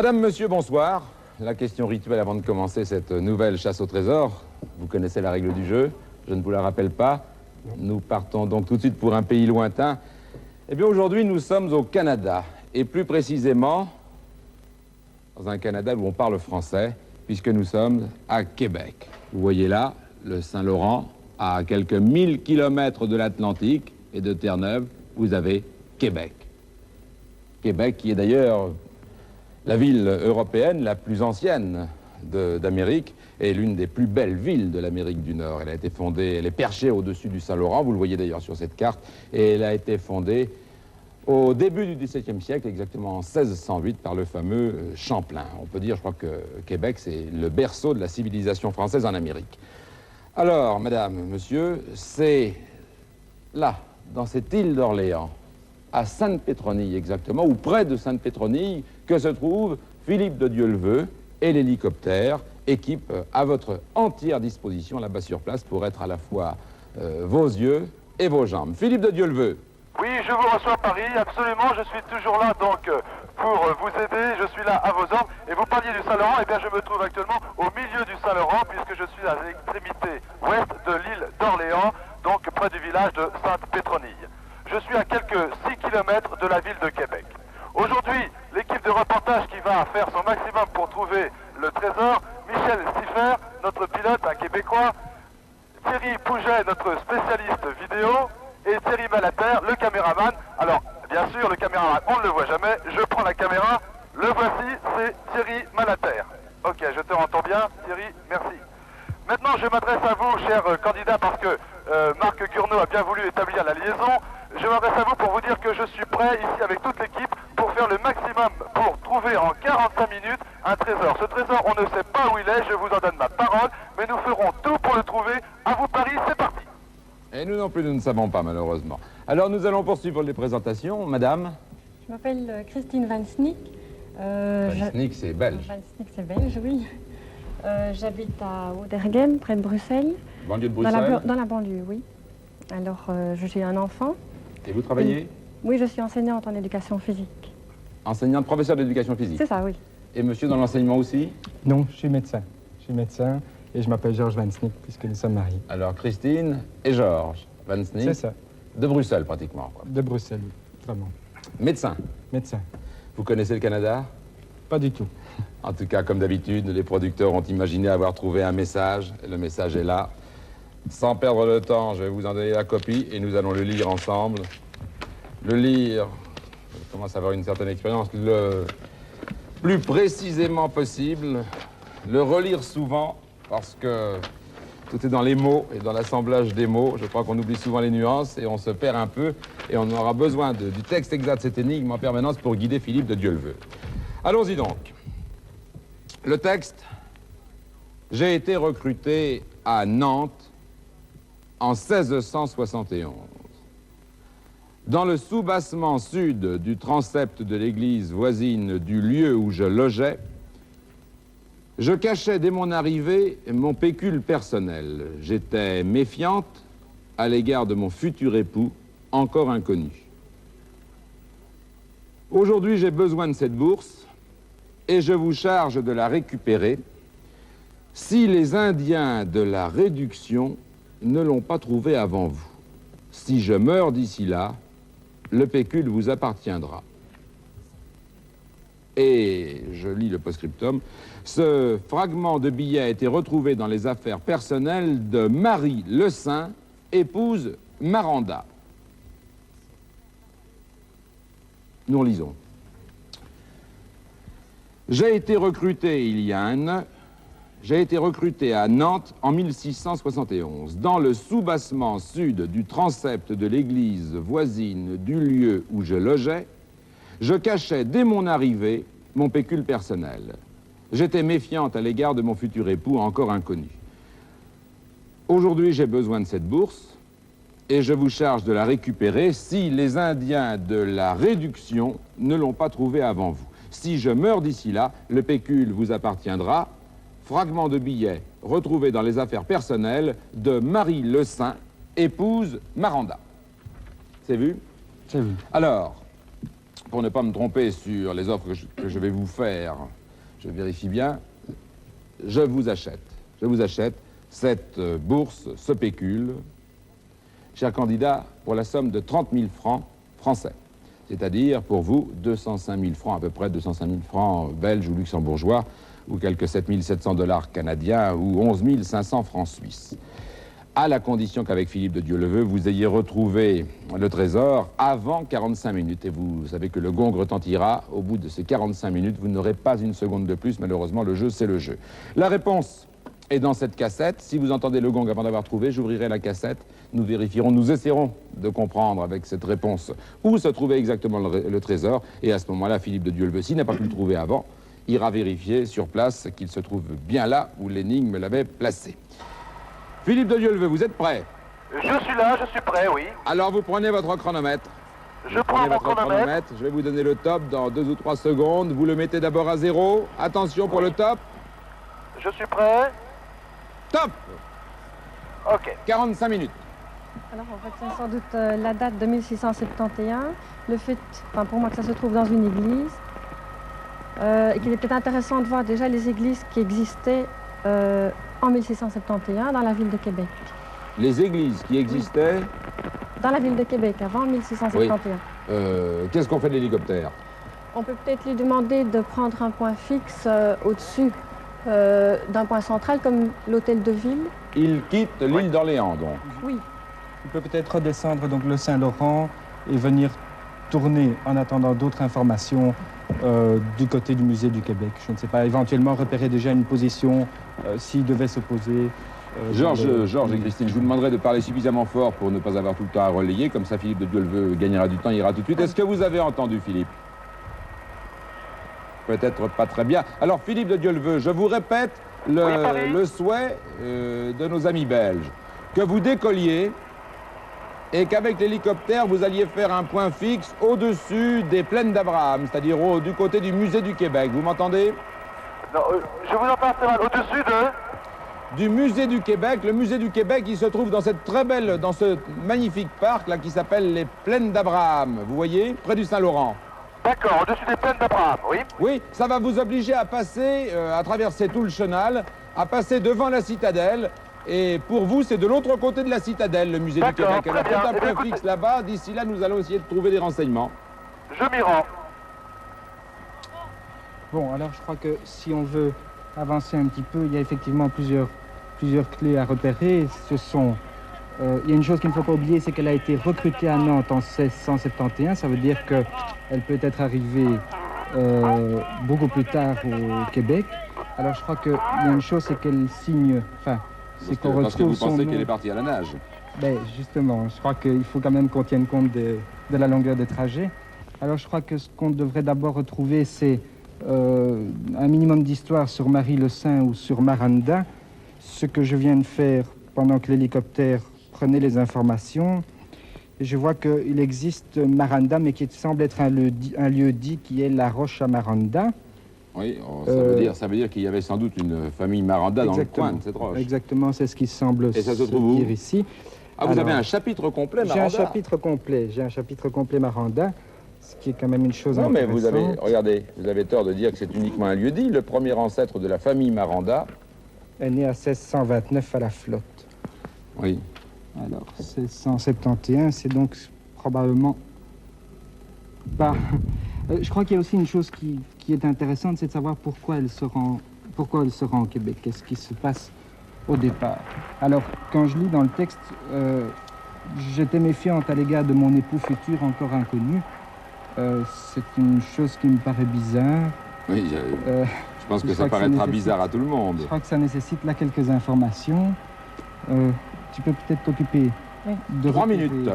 Madame, monsieur, bonsoir. La question rituelle avant de commencer cette nouvelle chasse au trésor. Vous connaissez la règle du jeu, je ne vous la rappelle pas. Nous partons donc tout de suite pour un pays lointain. Eh bien, aujourd'hui, nous sommes au Canada. Et plus précisément, dans un Canada où on parle français, puisque nous sommes à Québec. Vous voyez là, le Saint-Laurent, à quelques 1000 kilomètres de l'Atlantique et de Terre-Neuve, vous avez Québec. Québec qui est d'ailleurs la ville européenne la plus ancienne d'Amérique et l'une des plus belles villes de l'Amérique du Nord. Elle a été fondée, elle est perchée au-dessus du Saint-Laurent, vous le voyez d'ailleurs sur cette carte, et elle a été fondée au début du XVIIe siècle, exactement en 1608, par le fameux Champlain. On peut dire, je crois que Québec, c'est le berceau de la civilisation française en Amérique. Alors, madame, monsieur, c'est là, dans cette île d'Orléans, à Sainte-Pétronille exactement, ou près de Sainte-Pétronille, que se trouve Philippe de Dieuleveux et l'hélicoptère, équipe à votre entière disposition là-bas sur place pour être à la fois vos yeux et vos jambes. Philippe de Dieuleveux. Oui, je vous reçoà à Paris, absolument, je suis toujours là donc pour vous aider, je suis là à vos ordres. Et vous parliez du Saint-Laurent, eh bien je me trouve actuellement au milieu du Saint-Laurent puisque je suis à l'extrémité ouest de l'île d'Orléans, donc près du village de Sainte-Pétronille. Je suis à quelques 6 km de la ville de Québec. Aujourd'hui, l'équipe de reportage qui va faire son maximum pour trouver le trésor, Michel Stiffer, notre pilote, un Québécois, Thierry Pouget, notre spécialiste vidéo, et Thierry Malater, le caméraman. Alors, bien sûr, le caméraman, on ne le voit jamais. Je prends la caméra. Le voici, c'est Thierry Malater. Ok, je te entends bien, Thierry, merci. Maintenant, je m'adresse à vous, cher candidat, parce que Marc Gurnot a bien voulu établir la liaison. Je m'adresse à vous pour vous dire que je suis prêt, ici, avec toute l'équipe, pour faire le maximum pour trouver en 45 minutes un trésor. Ce trésor, on ne sait pas où il est, je vous en donne ma parole, mais nous ferons tout pour le trouver. À vous, Paris, c'est parti. Et nous non plus, nous ne savons pas, malheureusement. Alors, nous allons poursuivre les présentations. Madame? Je m'appelle Christine Van Snick. Van Snick, c'est belge. Van Snick, c'est belge, oui. J'habite à Ouderghem, près de Bruxelles. Banlieue de Bruxelles? Dans la banlieue, oui. Alors, je suis un enfant. Et vous travaillez? Oui, je suis enseignante en éducation physique. Enseignante, professeur d'éducation physique? C'est ça, oui. Et monsieur dans l'enseignement aussi? Non, je suis médecin. Je suis médecin et je m'appelle Georges Van Snick puisque nous sommes mariés. Alors, Christine et Georges Van Snick? C'est ça. De Bruxelles, pratiquement, quoi. De Bruxelles, vraiment. Médecin? Médecin. Vous connaissez le Canada? Pas du tout. En tout cas, comme d'habitude, les producteurs ont imaginé avoir trouvé un message. Et le message est là. Sans perdre le temps, je vais vous en donner la copie et nous allons le lire ensemble. Le lire, je commence à avoir une certaine expérience, le plus précisément possible. Le relire souvent, parce que tout est dans les mots et dans l'assemblage des mots. Je crois qu'on oublie souvent les nuances et on se perd un peu. Et on aura besoin du texte exact de cette énigme en permanence pour guider Philippe de Dieuleveux. Allons-y donc. Le texte. J'ai été recruté à Nantes en 1671. Dans le soubassement sud du transept de l'église voisine du lieu où je logeais, je cachais dès mon arrivée mon pécule personnel. J'étais méfiante à l'égard de mon futur époux, encore inconnu. Aujourd'hui, j'ai besoin de cette bourse et je vous charge de la récupérer si les Indiens de la réduction ne l'ont pas trouvée avant vous. Si je meurs d'ici là, le pécule vous appartiendra. Et je lis le post-scriptum. Ce fragment de billet a été retrouvé dans les affaires personnelles de Marie Le Saint, épouse Maranda. Nous lisons. J'ai été recruté il y a un an. J'ai été recruté à Nantes en 1671. Dans le soubassement sud du transept de l'église voisine du lieu où je logeais, je cachais dès mon arrivée mon pécule personnel. J'étais méfiante à l'égard de mon futur époux encore inconnu. Aujourd'hui, j'ai besoin de cette bourse et je vous charge de la récupérer si les Indiens de la réduction ne l'ont pas trouvée avant vous. Si je meurs d'ici là, le pécule vous appartiendra. Fragment de billet retrouvé dans les affaires personnelles de Marie Le Saint, épouse Maranda. C'est vu? C'est vu. Alors, pour ne pas me tromper sur les offres que je vais vous faire, je vérifie bien, je vous achète cette bourse, ce pécule, cher candidat, pour la somme de 30 000 francs français. C'est-à-dire, pour vous, 205 000 francs, à peu près 205 000 francs belges ou luxembourgeois, ou quelques 7 700 $ canadiens, ou 11 500 francs suisses. À la condition qu'avec Philippe de Dieuleveux, vous ayez retrouvé le trésor avant 45 minutes. Et vous savez que le gong retentira. Au bout de ces 45 minutes, vous n'aurez pas une seconde de plus. Malheureusement, le jeu, c'est le jeu. La réponse est dans cette cassette. Si vous entendez le gong avant d'avoir trouvé, j'ouvrirai la cassette. Nous vérifierons, nous essaierons de comprendre avec cette réponse où se trouvait exactement le trésor. Et à ce moment-là, Philippe de Dieuleveux, s'il n'a pas pu le trouver avant, ira vérifier sur place qu'il se trouve bien là où l'énigme l'avait placé. Philippe de Dieuleveux, vous êtes prêt? Je suis là, je suis prêt, oui. Alors vous prenez votre chronomètre. Je prends mon chronomètre. Je vais vous donner le top dans 2 ou 3 secondes. Vous le mettez d'abord à 0. Attention pour le top. Je suis prêt. Top! Ok. 45 minutes. Alors en fait, c'est sans doute la date de 1671. Le fait, enfin pour moi, que ça se trouve dans une église. Et qu'il est peut-être intéressant de voir déjà les églises qui existaient en 1671 dans la ville de Québec. Les églises qui existaient... Dans la ville de Québec, avant 1671. Oui. Qu'est-ce qu'on fait de l'hélicoptère? On peut peut-être lui demander de prendre un point fixe au-dessus d'un point central comme l'hôtel de ville. Il quitte l'île d'Orléans, donc. Oui. Il peut peut-être redescendre donc le Saint-Laurent et venir tourner en attendant d'autres informations du côté du musée du Québec. Je ne sais pas, éventuellement repérer déjà une position s'il devait se poser. Georges et Christine, je vous demanderai de parler suffisamment fort pour ne pas avoir tout le temps à relayer. Comme ça, Philippe de Dieuleveux gagnera du temps, ira tout de suite. Est-ce que vous avez entendu, Philippe? Peut-être pas très bien. Alors, Philippe de Dieuleveux, je vous répète le souhait de nos amis belges. Que vous décolliez et qu'avec l'hélicoptère, vous alliez faire un point fixe au-dessus des plaines d'Abraham, c'est-à-dire du côté du musée du Québec. Vous m'entendez? Non, je vous entends très mal. Au-dessus de... Du musée du Québec. Le musée du Québec, il se trouve dans dans ce magnifique parc là qui s'appelle les plaines d'Abraham. Vous voyez, près du Saint-Laurent. D'accord, au-dessus des plaines d'Abraham, oui. Oui, ça va vous obliger à passer, à traverser tout le chenal, à passer devant la citadelle. Et pour vous, c'est de l'autre côté de la citadelle, le musée du Québec. Alors faites un point fixe là-bas. D'ici là, nous allons essayer de trouver des renseignements. Je m'y rends. Bon, alors je crois que si on veut avancer un petit peu, il y a effectivement plusieurs clés à repérer. Il y a une chose qu'il ne faut pas oublier, c'est qu'elle a été recrutée à Nantes en 1671. Ça veut dire qu'elle peut être arrivée beaucoup plus tard au Québec. Alors je crois qu'il y a une chose, c'est qu'elle signe... Parce que vous pensez qu'elle est partie à la nage. Ben, justement, je crois qu'il faut quand même qu'on tienne compte de la longueur des trajets. Alors je crois que ce qu'on devrait d'abord retrouver, c'est un minimum d'histoire sur Marie le Saint ou sur Maranda. Ce que je viens de faire pendant que l'hélicoptère prenait les informations. Et je vois qu'il existe Maranda, mais qui semble être un lieu dit qui est la Roche à Maranda. Oui, ça veut dire qu'il y avait sans doute une famille Maranda dans le coin de cette roche. Exactement, c'est ce qui semble se dire ici. Ah, vous avez un chapitre complet Maranda? J'ai un chapitre complet Maranda, ce qui est quand même une chose intéressante. Non, mais regardez, vous avez tort de dire que c'est uniquement un lieu-dit. Le premier ancêtre de la famille Maranda est né à 1629 à la Flotte. Oui. Alors, 1671, c'est donc probablement pas... Je crois qu'il y a aussi une chose qui est intéressante, c'est de savoir pourquoi elle se rend au Québec. Qu'est-ce qui se passe au départ? Alors, quand je lis dans le texte, j'étais méfiante à l'égard de mon époux futur encore inconnu. C'est une chose qui me paraît bizarre. Oui, je pense que ça paraîtra bizarre à tout le monde. Je crois que ça nécessite là quelques informations. Tu peux peut-être t'occuper de 3 minutes.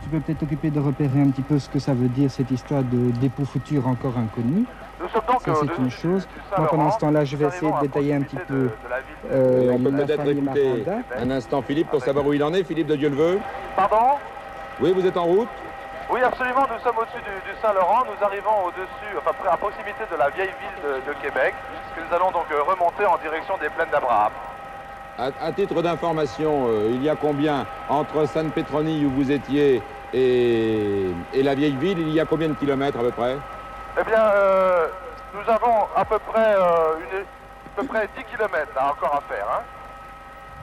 Tu peux peut-être t'occuper de repérer un petit peu ce que ça veut dire, cette histoire d'époux futur encore inconnu. Ça, c'est une chose. Moi, pendant ce temps-là, je vais essayer de détailler un petit peu on peut peut-être écouter un instant Philippe pour savoir où il en est, Philippe de Dieuleveux. Pardon? Oui, vous êtes en route? Oui, absolument. Nous sommes au-dessus du Saint-Laurent. Nous arrivons au-dessus, enfin à proximité de la vieille ville de Québec, puisque nous allons donc remonter en direction des plaines d'Abraham. À titre d'information, il y a combien entre San Petroni où vous étiez Et la vieille ville, il y a combien de kilomètres à peu près? Eh bien, nous avons à peu près 10 km là, encore à faire. Hein.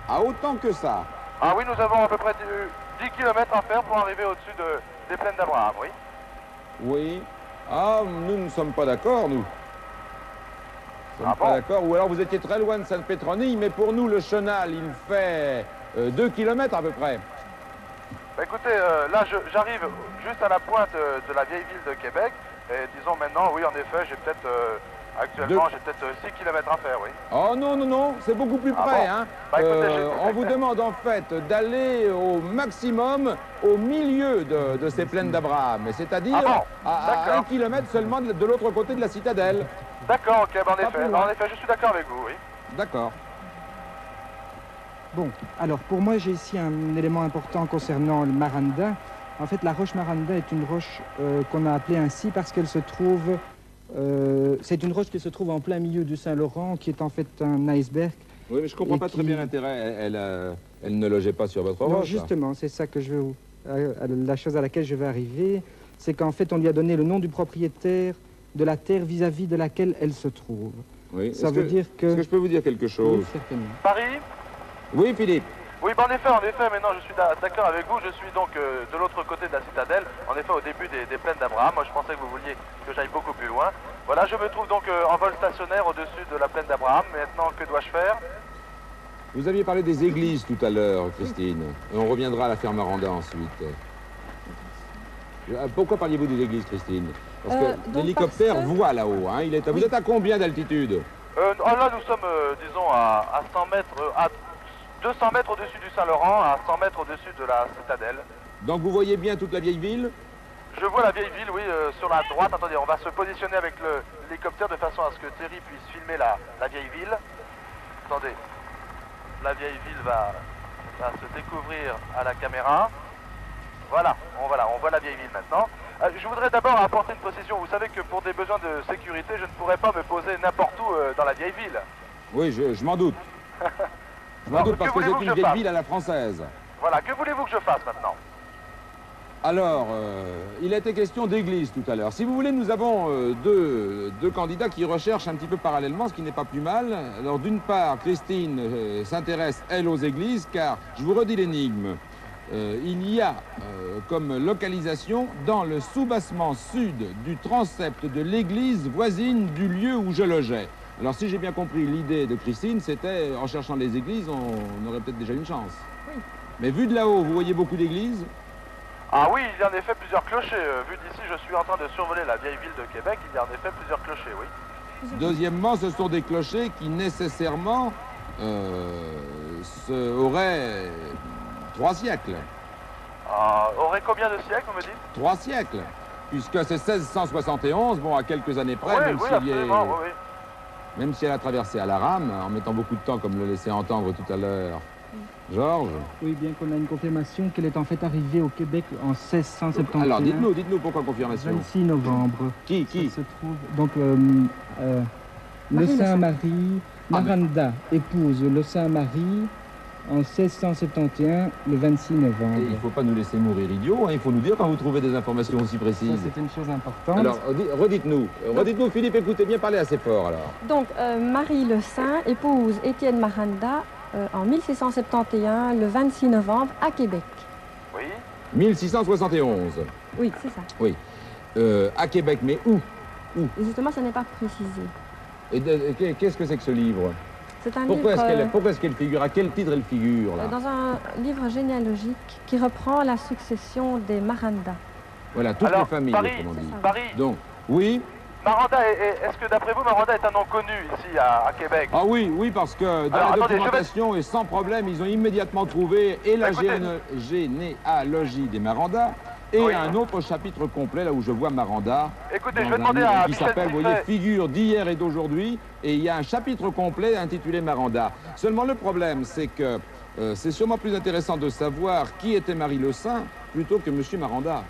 Ah, autant que ça? Ah oui, nous avons à peu près 10 km à faire pour arriver au-dessus des plaines d'Abraham, oui. Oui. Ah, nous ne sommes pas d'accord, nous. Nous ne sommes pas d'accord. Ou alors vous étiez très loin de Sainte-Pétronille, mais pour nous, le chenal, il fait 2 kilomètres à peu près. Bah, écoutez, là, j'arrive juste à la pointe de la vieille ville de Québec. Et disons maintenant, oui, en effet, j'ai peut-être, actuellement, j'ai peut-être 6 km à faire, oui. Oh non, non, non, c'est beaucoup plus Ah près. bon? Hein. Bah, écoutez, on vous demande en fait d'aller au maximum au milieu de ces plaines d'Abraham, c'est-à-dire à 1 kilomètre seulement de l'autre côté de la citadelle. D'accord, ok, bah, en effet, je suis d'accord avec vous, oui. D'accord. Bon, alors pour moi j'ai ici un élément important concernant le Maranda. En fait, la roche Maranda est une roche qu'on a appelée ainsi parce qu'elle se trouve... c'est une roche qui se trouve en plein milieu du Saint-Laurent, qui est en fait un iceberg. Oui, mais je comprends pas très bien l'intérêt. Elle ne logeait pas sur votre Non, roche. justement, c'est ça que je veux... la chose à laquelle je vais arriver, c'est qu'en fait on lui a donné le nom du propriétaire de la terre vis-à-vis de laquelle elle se trouve. Oui. Ça veut dire que... Est-ce que je peux vous dire quelque chose? Oui, certainement. Paris? Oui, Philippe. Oui, bah en effet, maintenant je suis d'accord avec vous. Je suis donc de l'autre côté de la citadelle, en effet au début des plaines d'Abraham. Moi je pensais que vous vouliez que j'aille beaucoup plus loin. Voilà, je me trouve donc en vol stationnaire au-dessus de la plaine d'Abraham. Maintenant, que dois-je faire? Vous aviez parlé des églises tout à l'heure, Christine. On reviendra à la ferme Maranda ensuite. Pourquoi parliez-vous des églises, Christine? Parce que l'hélicoptère voit là-haut. Hein, vous êtes à combien d'altitude? Là, nous sommes, disons, à 100 mètres, à 200 mètres au-dessus du Saint-Laurent, à 100 mètres au-dessus de la citadelle. Donc vous voyez bien toute la vieille ville? Je vois la vieille ville, oui, sur la droite. Attendez, on va se positionner avec l'hélicoptère de façon à ce que Terry puisse filmer la vieille ville. Attendez, la vieille ville va se découvrir à la caméra. Voilà, on voit la vieille ville maintenant. Je voudrais d'abord apporter une précision. Vous savez que pour des besoins de sécurité, je ne pourrais pas me poser n'importe où dans la vieille ville. Oui, je m'en doute. Je m'en doute parce que c'est une vieille ville à la française. Voilà, que voulez-vous que je fasse maintenant? Alors, il a été question d'église tout à l'heure. Si vous voulez, nous avons deux candidats qui recherchent un petit peu parallèlement, ce qui n'est pas plus mal. Alors, d'une part, Christine s'intéresse, elle, aux églises, car, je vous redis l'énigme, il y a comme localisation dans le soubassement sud du transept de l'église voisine du lieu où je logeais. Alors, si j'ai bien compris, l'idée de Christine, c'était, en cherchant les églises, on aurait peut-être déjà une chance. Oui. Mais vu de là-haut, vous voyez beaucoup d'églises? Ah oui, il y a en effet plusieurs clochers. Vu d'ici, je suis en train de survoler la vieille ville de Québec. Il y a en effet plusieurs clochers, oui. Deuxièmement, ce sont des clochers qui nécessairement auraient 3 siècles. Aurait combien de siècles, vous me dites? 3 siècles, puisque c'est 1671, bon, à quelques années près, Oui, même oui, s'il absolument, oui, oui. même si elle a traversé à la rame, en mettant beaucoup de temps, comme le laissait entendre tout à l'heure Georges. Oui, bien qu'on a une confirmation qu'elle est en fait arrivée au Québec en 1671. Alors, dites-nous pourquoi confirmation? 26 novembre. Qui Ça se trouve... Donc, le Marie Saint-Marie, Maranda épouse le Saint-Marie en 1671, le 26 novembre. Et il ne faut pas nous laisser mourir idiots, hein, il faut nous dire quand vous trouvez des informations aussi Ça, précises. c'est une chose importante. Alors, redites-nous, Philippe, écoutez bien parler assez fort, alors. Donc, Marie le Saint épouse Étienne Maranda en 1671, le 26 novembre, à Québec. Oui. 1671. Oui, c'est ça. Oui. À Québec, mais où? Et justement, ça n'est pas précisé. Et qu'est-ce que c'est que ce livre? C'est un Pourquoi livre est-ce qu'elle figure? À quel titre elle figure, là? dans un livre généalogique qui reprend la succession des Maranda. Voilà, toutes Alors, les familles, Paris, autrement dit. Paris, Donc, oui? Maranda, est-ce que d'après vous, Maranda est un nom connu ici à Québec? Ah oui, parce que dans Alors, la attendez, documentation et sans problème, ils ont immédiatement trouvé et la Écoutez. généalogie des Maranda et Oui. un autre chapitre complet, là où je vois Maranda. Écoutez, dans je vais un demander livre à qui Michel s'appelle, vous voyez, Siffret. Figures d'hier et d'aujourd'hui, et il y a un chapitre complet intitulé Maranda. Seulement le problème, c'est que c'est sûrement plus intéressant de savoir qui était Marie le Saint plutôt que Monsieur Maranda.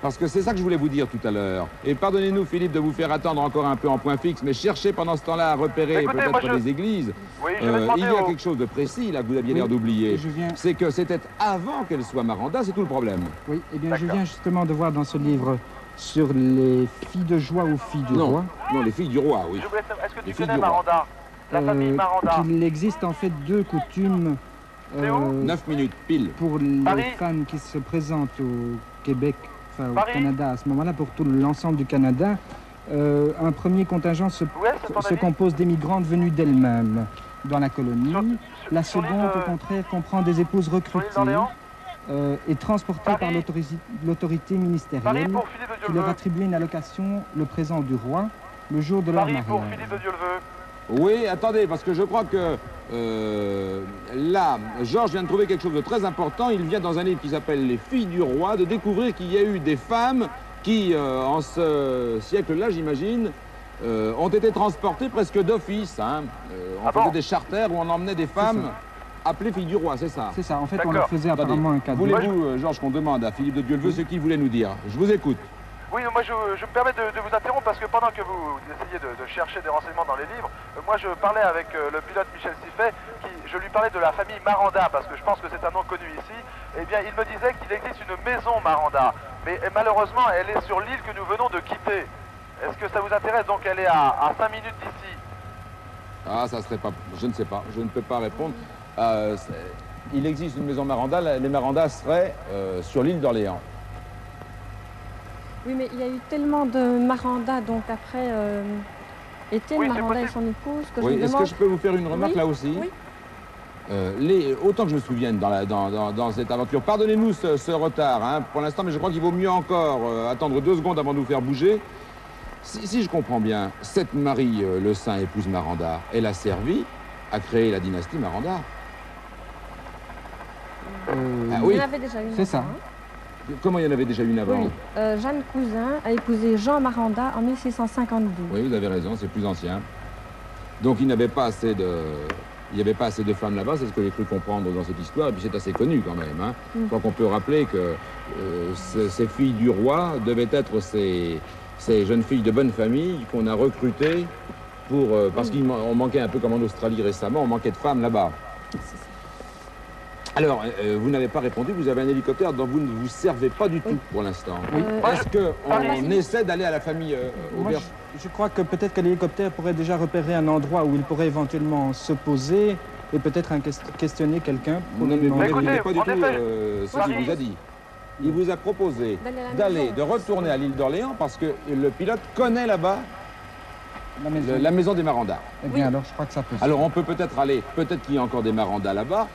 Parce que c'est ça que je voulais vous dire tout à l'heure. Et pardonnez-nous, Philippe, de vous faire attendre encore un peu en point fixe, mais cherchez pendant ce temps-là à repérer Écoutez, moi, peut-être des églises. Oui, je vais demander il y a au- quelque chose de précis, là, que vous aviez Oui, l'air d'oublier. je viens- C'est que c'était avant qu'elle soit Maranda, c'est tout le problème. Oui, eh bien, je D'accord. viens justement de voir dans ce livre sur les filles de joie ou filles du roi. Non, les filles du roi, oui. Je voulais savoir, est-ce que Les tu filles connais du roi. Maranda? La famille Maranda. Qu'il existe en fait deux coutumes C'est où 9 minutes, pile. pour les Paris. femmes qui se présentent au Québec, enfin au Paris. Canada à ce moment-là, pour tout l'ensemble du Canada. Un premier contingent se, Où est-ce, ton se ami? compose d'émigrantes venues d'elles-mêmes dans la colonie. La sur l'île seconde, de- au contraire, comprend des épouses Sur l'île recrutées d'Orléans? et transportées par Paris. l'autorité Paris ministérielle pour Philippe de qui leur Dieu-le-Veut. attribuait une allocation, le présent du roi, le jour de leur Paris pour mariage. Philippe de Dieu-le-Veut. Oui, attendez, parce que je crois que là, Georges vient de trouver quelque chose de très important. Il vient dans un livre qui s'appelle Les filles du roi de découvrir qu'il y a eu des femmes qui, en ce siècle-là, j'imagine, ont été transportées presque d'office. Hein. On Ah faisait bon des charters où on emmenait des femmes appelées filles du roi, c'est ça. C'est ça, en fait, on D'accord. leur faisait Attendez, apparemment un cadeau. voulez-vous, Georges, qu'on demande à Philippe de Dieu-le-Veut ce qu'il voulait nous dire? Je vous écoute. Oui, moi je me permets de vous interrompre parce que pendant que vous essayez de chercher des renseignements dans les livres, moi je parlais avec le pilote Michel Siffet, je lui parlais de la famille Maranda parce que je pense que c'est un nom connu ici. Eh bien, il me disait qu'il existe une maison Maranda, mais malheureusement elle est sur l'île que nous venons de quitter. Est-ce que ça vous intéresse? Donc elle est à 5 minutes d'ici. Ah, ça serait pas... Je ne sais pas, je ne peux pas répondre. Il existe une maison Maranda, les Marandas seraient sur l'île d'Orléans. Oui, mais il y a eu tellement de Maranda, donc après Étienne Oui, c'est Maranda et possible. son épouse, que Oui, je me est-ce que demande... je peux vous faire une remarque Oui, là aussi? oui. Autant que je me souvienne dans cette aventure, pardonnez-nous ce retard hein, pour l'instant, mais je crois qu'il vaut mieux encore attendre 2 secondes avant de nous faire bouger. Si je comprends bien, cette Marie le Saint, épouse Maranda, elle a servi à créer la dynastie Maranda. Ah Il oui, y en avait déjà une. c'est ça. avant, hein. comment il y en avait déjà une avant? Oui, Jeanne Cousin a épousé Jean Maranda en 1652. Oui, vous avez raison, c'est plus ancien. Donc il n'y avait pas assez de femmes là-bas, c'est ce que j'ai cru comprendre dans cette histoire, et puis c'est assez connu quand même. Hein. Je crois qu'on peut rappeler que ces filles du roi devaient être ces jeunes filles de bonne famille qu'on a recrutées pour, parce qu'on manquait un peu comme en Australie récemment, on manquait de femmes là-bas. Alors, vous n'avez pas répondu, vous avez un hélicoptère dont vous ne vous servez pas du tout pour l'instant. Oui. Est-ce qu'on essaie d'aller à la famille Moi, Aubert? je crois que peut-être que l'hélicoptère pourrait déjà repérer un endroit où il pourrait éventuellement se poser et peut-être questionner quelqu'un pour Non, lui mais vous demander... écoutez, n'écoutez pas du en tout effet, ce Paris- qu'il vous a dit. Il vous a proposé D'aller à la de retourner à l'île d'Orléans parce que le pilote connaît là-bas la maison. la maison des Marandas. Eh bien, Oui. alors je crois que ça peut se Alors on peut peut-être aller, peut-être qu'il y a encore des Marandas là-bas,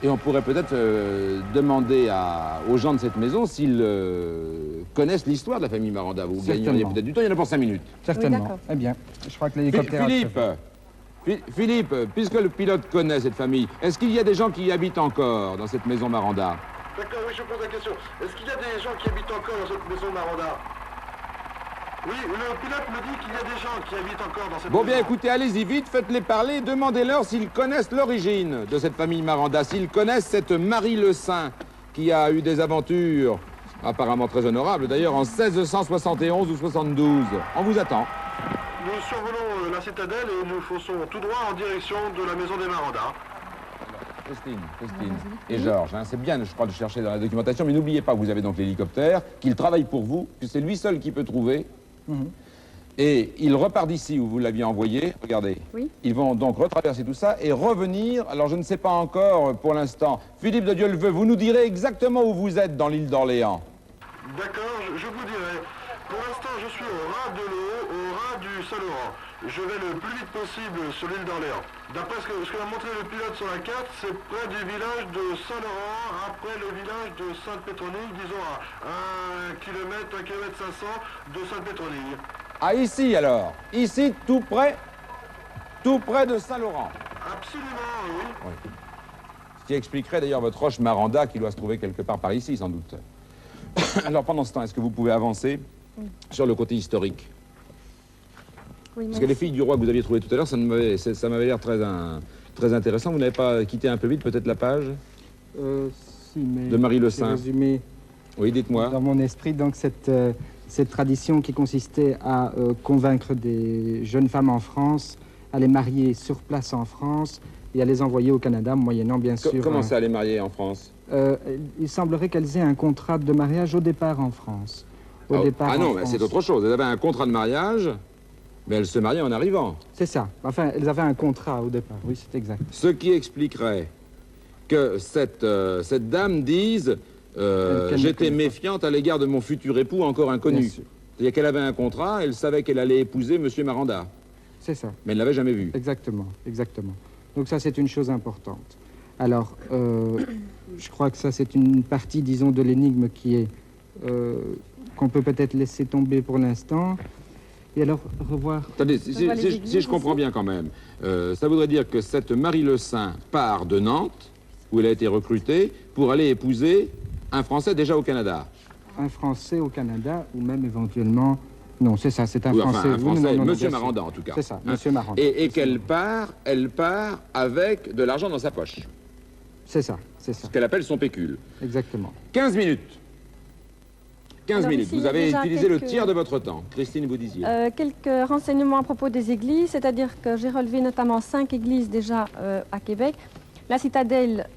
et on pourrait peut-être demander aux gens de cette maison s'ils connaissent l'histoire de la famille Maranda. Vous gagneriez Certainement. peut-être du temps, il y en a pour 5 minutes. Certainement. d'accord. Eh bien, je crois que l'hélicoptère... Philippe, puisque le pilote connaît cette famille, est-ce qu'il y a des gens qui y habitent encore dans cette maison Maranda? D'accord, oui, je pose la question. Est-ce qu'il y a des gens qui habitent encore dans cette maison Maranda? Oui, le pilote me dit qu'il y a des gens qui habitent encore dans cette Bon, maison. bien écoutez, allez-y vite, faites-les parler, demandez-leur s'ils connaissent l'origine de cette famille Maranda, s'ils connaissent cette Marie le Saint qui a eu des aventures apparemment très honorables, d'ailleurs en 1671 ou 72. On vous attend. Nous survolons la citadelle et nous fonçons tout droit en direction de la maison des Maranda. Christine et Georges, hein, c'est bien, je crois, de chercher dans la documentation, mais n'oubliez pas que vous avez donc l'hélicoptère, qu'il travaille pour vous, que c'est lui seul qui peut trouver. Et il repart d'ici où vous l'aviez envoyé, regardez. Oui. Ils vont donc retraverser tout ça et revenir, alors je ne sais pas encore pour l'instant. Philippe de Dieu-le-Veut, vous nous direz exactement où vous êtes dans l'île d'Orléans. D'accord, je vous dirai. Pour l'instant, je suis au ras de l'eau, au ras du Saint-Laurent. Je vais le plus vite possible sur l'île d'Orléans. D'après ce que m'a montré le pilote sur la carte, c'est près du village de Saint-Laurent, après le village de Sainte-Pétronille, disons à 1 km 500 de Sainte-Pétronille. Ah, ici alors. Ici, tout près de Saint-Laurent. Absolument, oui. Ce qui expliquerait d'ailleurs votre roche Maranda qui doit se trouver quelque part par ici, sans doute. Alors pendant ce temps, est-ce que vous pouvez avancer sur le côté historique? Oui, Parce que les filles du roi que vous aviez trouvées tout à l'heure, ça m'avait l'air très intéressant. Vous n'avez pas quitté un peu vite peut-être la page Si, mais de Marie le j'ai Saint? résumé Oui, dites-moi. dans mon esprit donc cette tradition qui consistait à convaincre des jeunes femmes en France, à les marier sur place en France et à les envoyer au Canada, moyennant bien sûr... Comment ça, les marier en France? Il semblerait qu'elles aient un contrat de mariage au départ en France. Ah non, mais c'est autre chose. Elles avaient un contrat de mariage, mais elles se mariaient en arrivant. C'est ça. Enfin, elles avaient un contrat au départ, oui, c'est exact. Ce qui expliquerait que cette dame dise j'étais méfiante à l'égard de mon futur époux encore inconnu. C'est-à-dire qu'elle avait un contrat, elle savait qu'elle allait épouser M. Maranda. C'est ça. Mais elle ne l'avait jamais vu. Exactement, exactement. Donc ça, c'est une chose importante. Alors, je crois que ça, c'est une partie, disons, de l'énigme qui est... qu'on peut peut-être laisser tomber pour l'instant. Et alors, revoir... Attendez, si je comprends bien quand même, ça voudrait dire que cette Marie Le Saint part de Nantes, où elle a été recrutée, pour aller épouser un Français déjà au Canada. Un Français au Canada, ou même éventuellement... Non, c'est ça, c'est un Oui, Français. enfin, un Français, non, Monsieur Maranda en tout cas. C'est ça, Hein. Monsieur Maranda. Et qu'elle part, elle part avec de l'argent dans sa poche. C'est ça, c'est ça. Ce qu'elle appelle son pécule. Exactement. 15 minutes. 15 Alors minutes. ici, Vous il y a avez déjà utilisé le quelques- tiers de votre temps. Christine, vous disiez. Quelques renseignements à propos des églises, c'est-à-dire que j'ai relevé notamment 5 églises déjà à Québec. La citadelle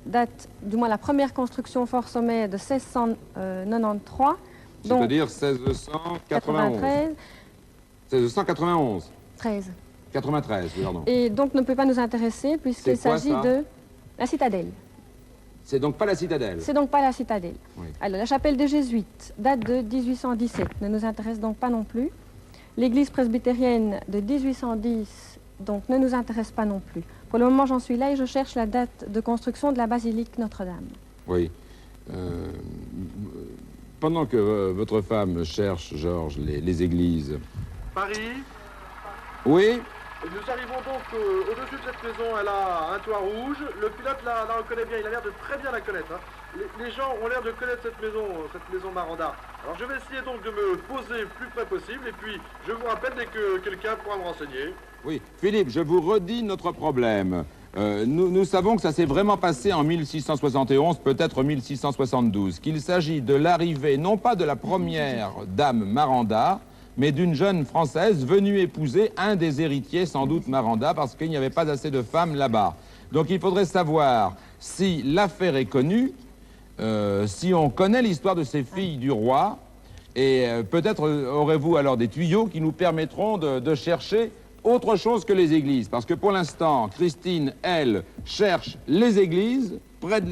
date, du moins la première construction fort sommet de 1693. C'est-à-dire 1691. 93, 1691. 13. 93, pardon. Et donc ne peut pas nous intéresser puisqu'il C'est quoi, s'agit ça de la citadelle. C'est donc pas la citadelle. C'est donc pas la citadelle. Oui. Alors la chapelle des Jésuites date de 1817, ne nous intéresse donc pas non plus. L'église presbytérienne de 1810 donc ne nous intéresse pas non plus. Pour le moment j'en suis là et je cherche la date de construction de la basilique Notre-Dame. Oui. Pendant que votre femme cherche, Georges, les églises. Paris. Oui. Nous arrivons donc au-dessus de cette maison, elle a un toit rouge. Le pilote la reconnaît bien, il a l'air de très bien la connaître. Hein. Les gens ont l'air de connaître cette maison Maranda. Alors je vais essayer donc de me poser le plus près possible et puis je vous rappelle dès que quelqu'un pourra me renseigner. Oui. Philippe, je vous redis notre problème. Nous savons que ça s'est vraiment passé en 1671, peut-être 1672, qu'il s'agit de l'arrivée, non pas de la première dame Maranda, mais d'une jeune Française venue épouser un des héritiers, sans doute Maranda, parce qu'il n'y avait pas assez de femmes là-bas. Donc il faudrait savoir si l'affaire est connue, si on connaît l'histoire de ces filles du roi, et peut-être aurez-vous alors des tuyaux qui nous permettront de chercher autre chose que les églises. Parce que pour l'instant, Christine, elle, cherche les églises, près de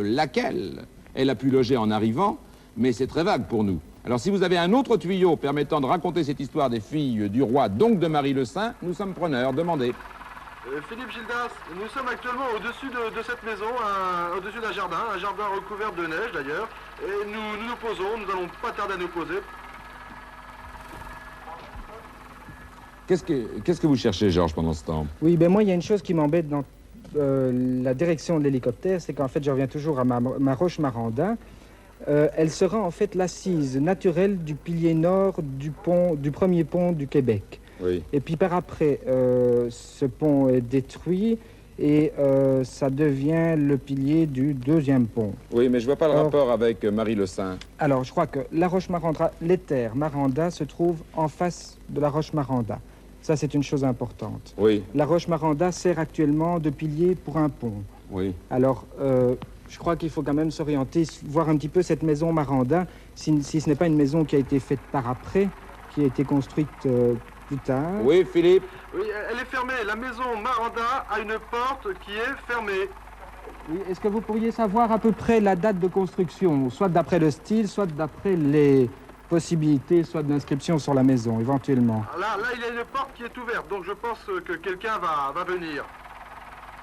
laquelle elle a pu loger en arrivant, mais c'est très vague pour nous. Alors si vous avez un autre tuyau permettant de raconter cette histoire des filles du roi, donc de Marie le Saint, nous sommes preneurs, demandez. Philippe Gildas, nous sommes actuellement au-dessus de cette maison, au-dessus d'un jardin, un jardin recouvert de neige d'ailleurs, et nous nous posons, nous n'allons pas tarder à nous poser. Qu'est-ce que vous cherchez, Georges, pendant ce temps? Oui, ben moi, il y a une chose qui m'embête dans la direction de l'hélicoptère, c'est qu'en fait, je reviens toujours à ma roche Maranda. Elle sera en fait l'assise naturelle du pilier nord du premier pont du Québec. Oui. Et puis par après, ce pont est détruit et ça devient le pilier du deuxième pont. Oui, mais je vois pas le Or, rapport avec Marie le Saint. Alors, je crois que la roche Maranda, les terres Maranda se trouvent en face de la roche Maranda. Ça, c'est une chose importante. Oui, La roche Maranda sert actuellement de pilier pour un pont. oui. Alors, je crois qu'il faut quand même s'orienter, voir un petit peu cette maison Maranda, si ce n'est pas une maison qui a été faite par après, qui a été construite plus tard. Oui, Philippe. Oui, elle est fermée. La maison Maranda a une porte qui est fermée. Oui, est-ce que vous pourriez savoir à peu près la date de construction, soit d'après le style, soit d'après les possibilités, soit de l'inscription sur la maison, éventuellement? Là, il y a une porte qui est ouverte, donc je pense que quelqu'un va venir.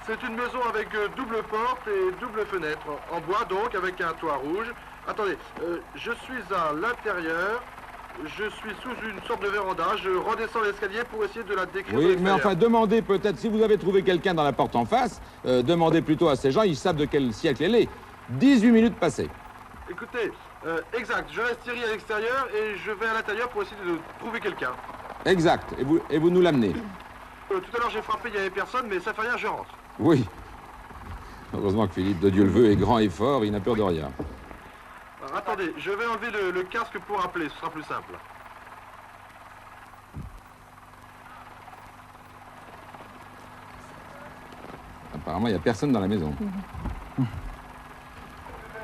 C'est une maison avec double porte et double fenêtre, en bois donc, avec un toit rouge. Attendez, je suis à l'intérieur, je suis sous une sorte de véranda, je redescends l'escalier pour essayer de la décrire. de Oui, mais l'extérieur. enfin, demandez peut-être, si vous avez trouvé quelqu'un dans la porte en face, demandez plutôt à ces gens, ils savent de quel siècle elle est. 18 minutes passées. Écoutez, exact, je reste tiré à l'extérieur et je vais à l'intérieur pour essayer de trouver quelqu'un. Exact. Et vous nous l'amenez. Tout à l'heure j'ai frappé, il n'y avait personne, mais ça fait rien, je rentre. Oui. Heureusement que Philippe, de Dieu le veut, est grand et fort, il n'a peur de rien. Alors, attendez, je vais enlever le casque pour appeler, ce sera plus simple. Apparemment, il n'y a personne dans la maison.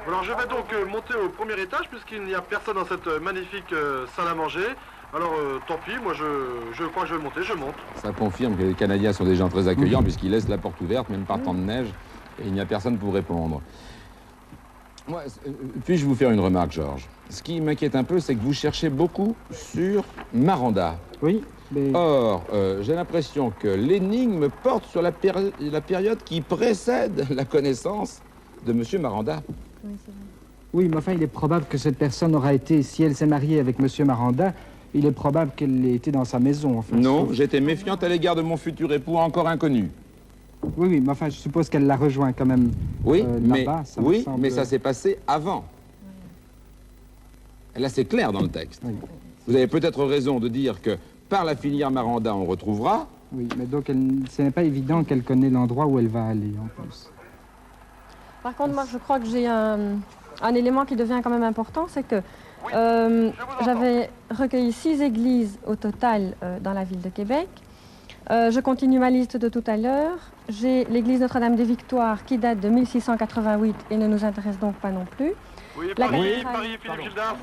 Alors je vais donc monter au premier étage puisqu'il n'y a personne dans cette magnifique salle à manger. Alors tant pis, moi je crois que je vais monter, je monte. Ça confirme que les Canadiens sont des gens très accueillants puisqu'ils laissent la porte ouverte, même par temps de neige, et il n'y a personne pour répondre. Moi, puis-je vous faire une remarque, Georges? Ce qui m'inquiète un peu, c'est que vous cherchez beaucoup sur Maranda. Oui, mais... Or, j'ai l'impression que l'énigme porte sur la période qui précède la connaissance de M. Maranda. Oui, c'est vrai. Oui, mais enfin, il est probable que cette personne aura été, si elle s'est mariée avec M. Maranda, il est probable qu'elle ait été dans sa maison. Enfin, Non, sauf... j'étais méfiante à l'égard de mon futur époux encore inconnu. Oui, oui, mais enfin, je suppose qu'elle l'a rejoint quand même Oui, là-bas. Ça me oui, semble... mais ça s'est passé avant. Là, c'est clair dans le texte. Oui. Vous avez peut-être raison de dire que par la filière Maranda, on retrouvera. Oui, mais donc ce n'est pas évident qu'elle connaît l'endroit où elle va aller, en plus. Par contre, moi, je crois que j'ai un élément qui devient quand même important, c'est que Oui, je vous entends. j'avais recueilli 6 églises au total dans la ville de Québec. Je continue ma liste de tout à l'heure. J'ai l'église Notre-Dame des Victoires qui date de 1688 et ne nous intéresse donc pas non plus. Oui, La Paris, cathédrale. Paris, Philippe Gildas.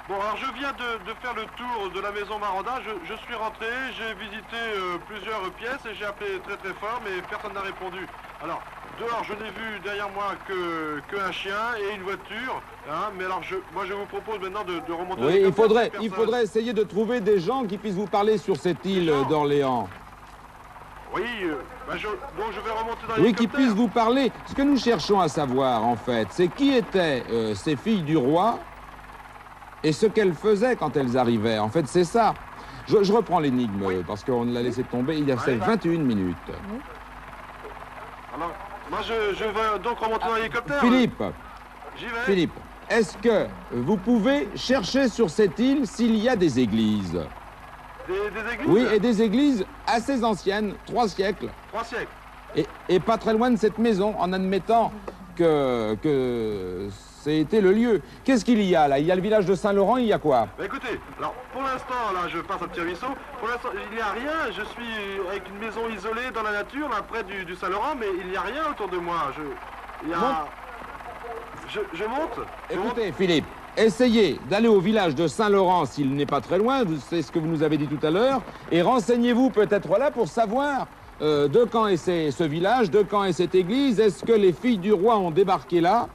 Bon, alors je viens de faire le tour de la maison Maranda. Je suis rentré, j'ai visité plusieurs pièces et j'ai appelé très très fort, mais personne n'a répondu. Alors, dehors, je n'ai vu derrière moi qu'un chien et une voiture. Hein, mais alors, moi, je vous propose maintenant de remonter... Oui, les il faudrait essayer de trouver des gens qui puissent vous parler sur cette île gens d'Orléans. Oui, donc je vais remonter dans Oui, qui l'hélicoptère. puissent vous parler. Ce que nous cherchons à savoir, en fait, c'est qui étaient ces filles du roi et ce qu'elles faisaient quand elles arrivaient. En fait, c'est ça. Je reprends l'énigme, parce qu'on l'a laissé tomber il y a 21 minutes. Alors, moi, je vais donc remonter dans l'hélicoptère. Philippe, J'y vais. Philippe, est-ce que vous pouvez chercher sur cette île s'il y a des églises? Des églises? Oui, et des églises assez anciennes, 3 siècles. 3 siècles. Et pas très loin de cette maison, en admettant que c'était le lieu. Qu'est-ce qu'il y a là? Il y a le village de Saint-Laurent, il y a quoi? Bah écoutez, alors pour l'instant, là, je passe un petit ruisseau. Pour l'instant, il n'y a rien. Je suis avec une maison isolée dans la nature, là, près du Saint-Laurent, mais il n'y a rien autour de moi. Je monte. Écoutez, Philippe, essayez d'aller au village de Saint-Laurent s'il n'est pas très loin, c'est ce que vous nous avez dit tout à l'heure, et renseignez-vous peut-être là pour savoir de quand est ce village, de quand est cette église, est-ce que les filles du roi ont débarqué là?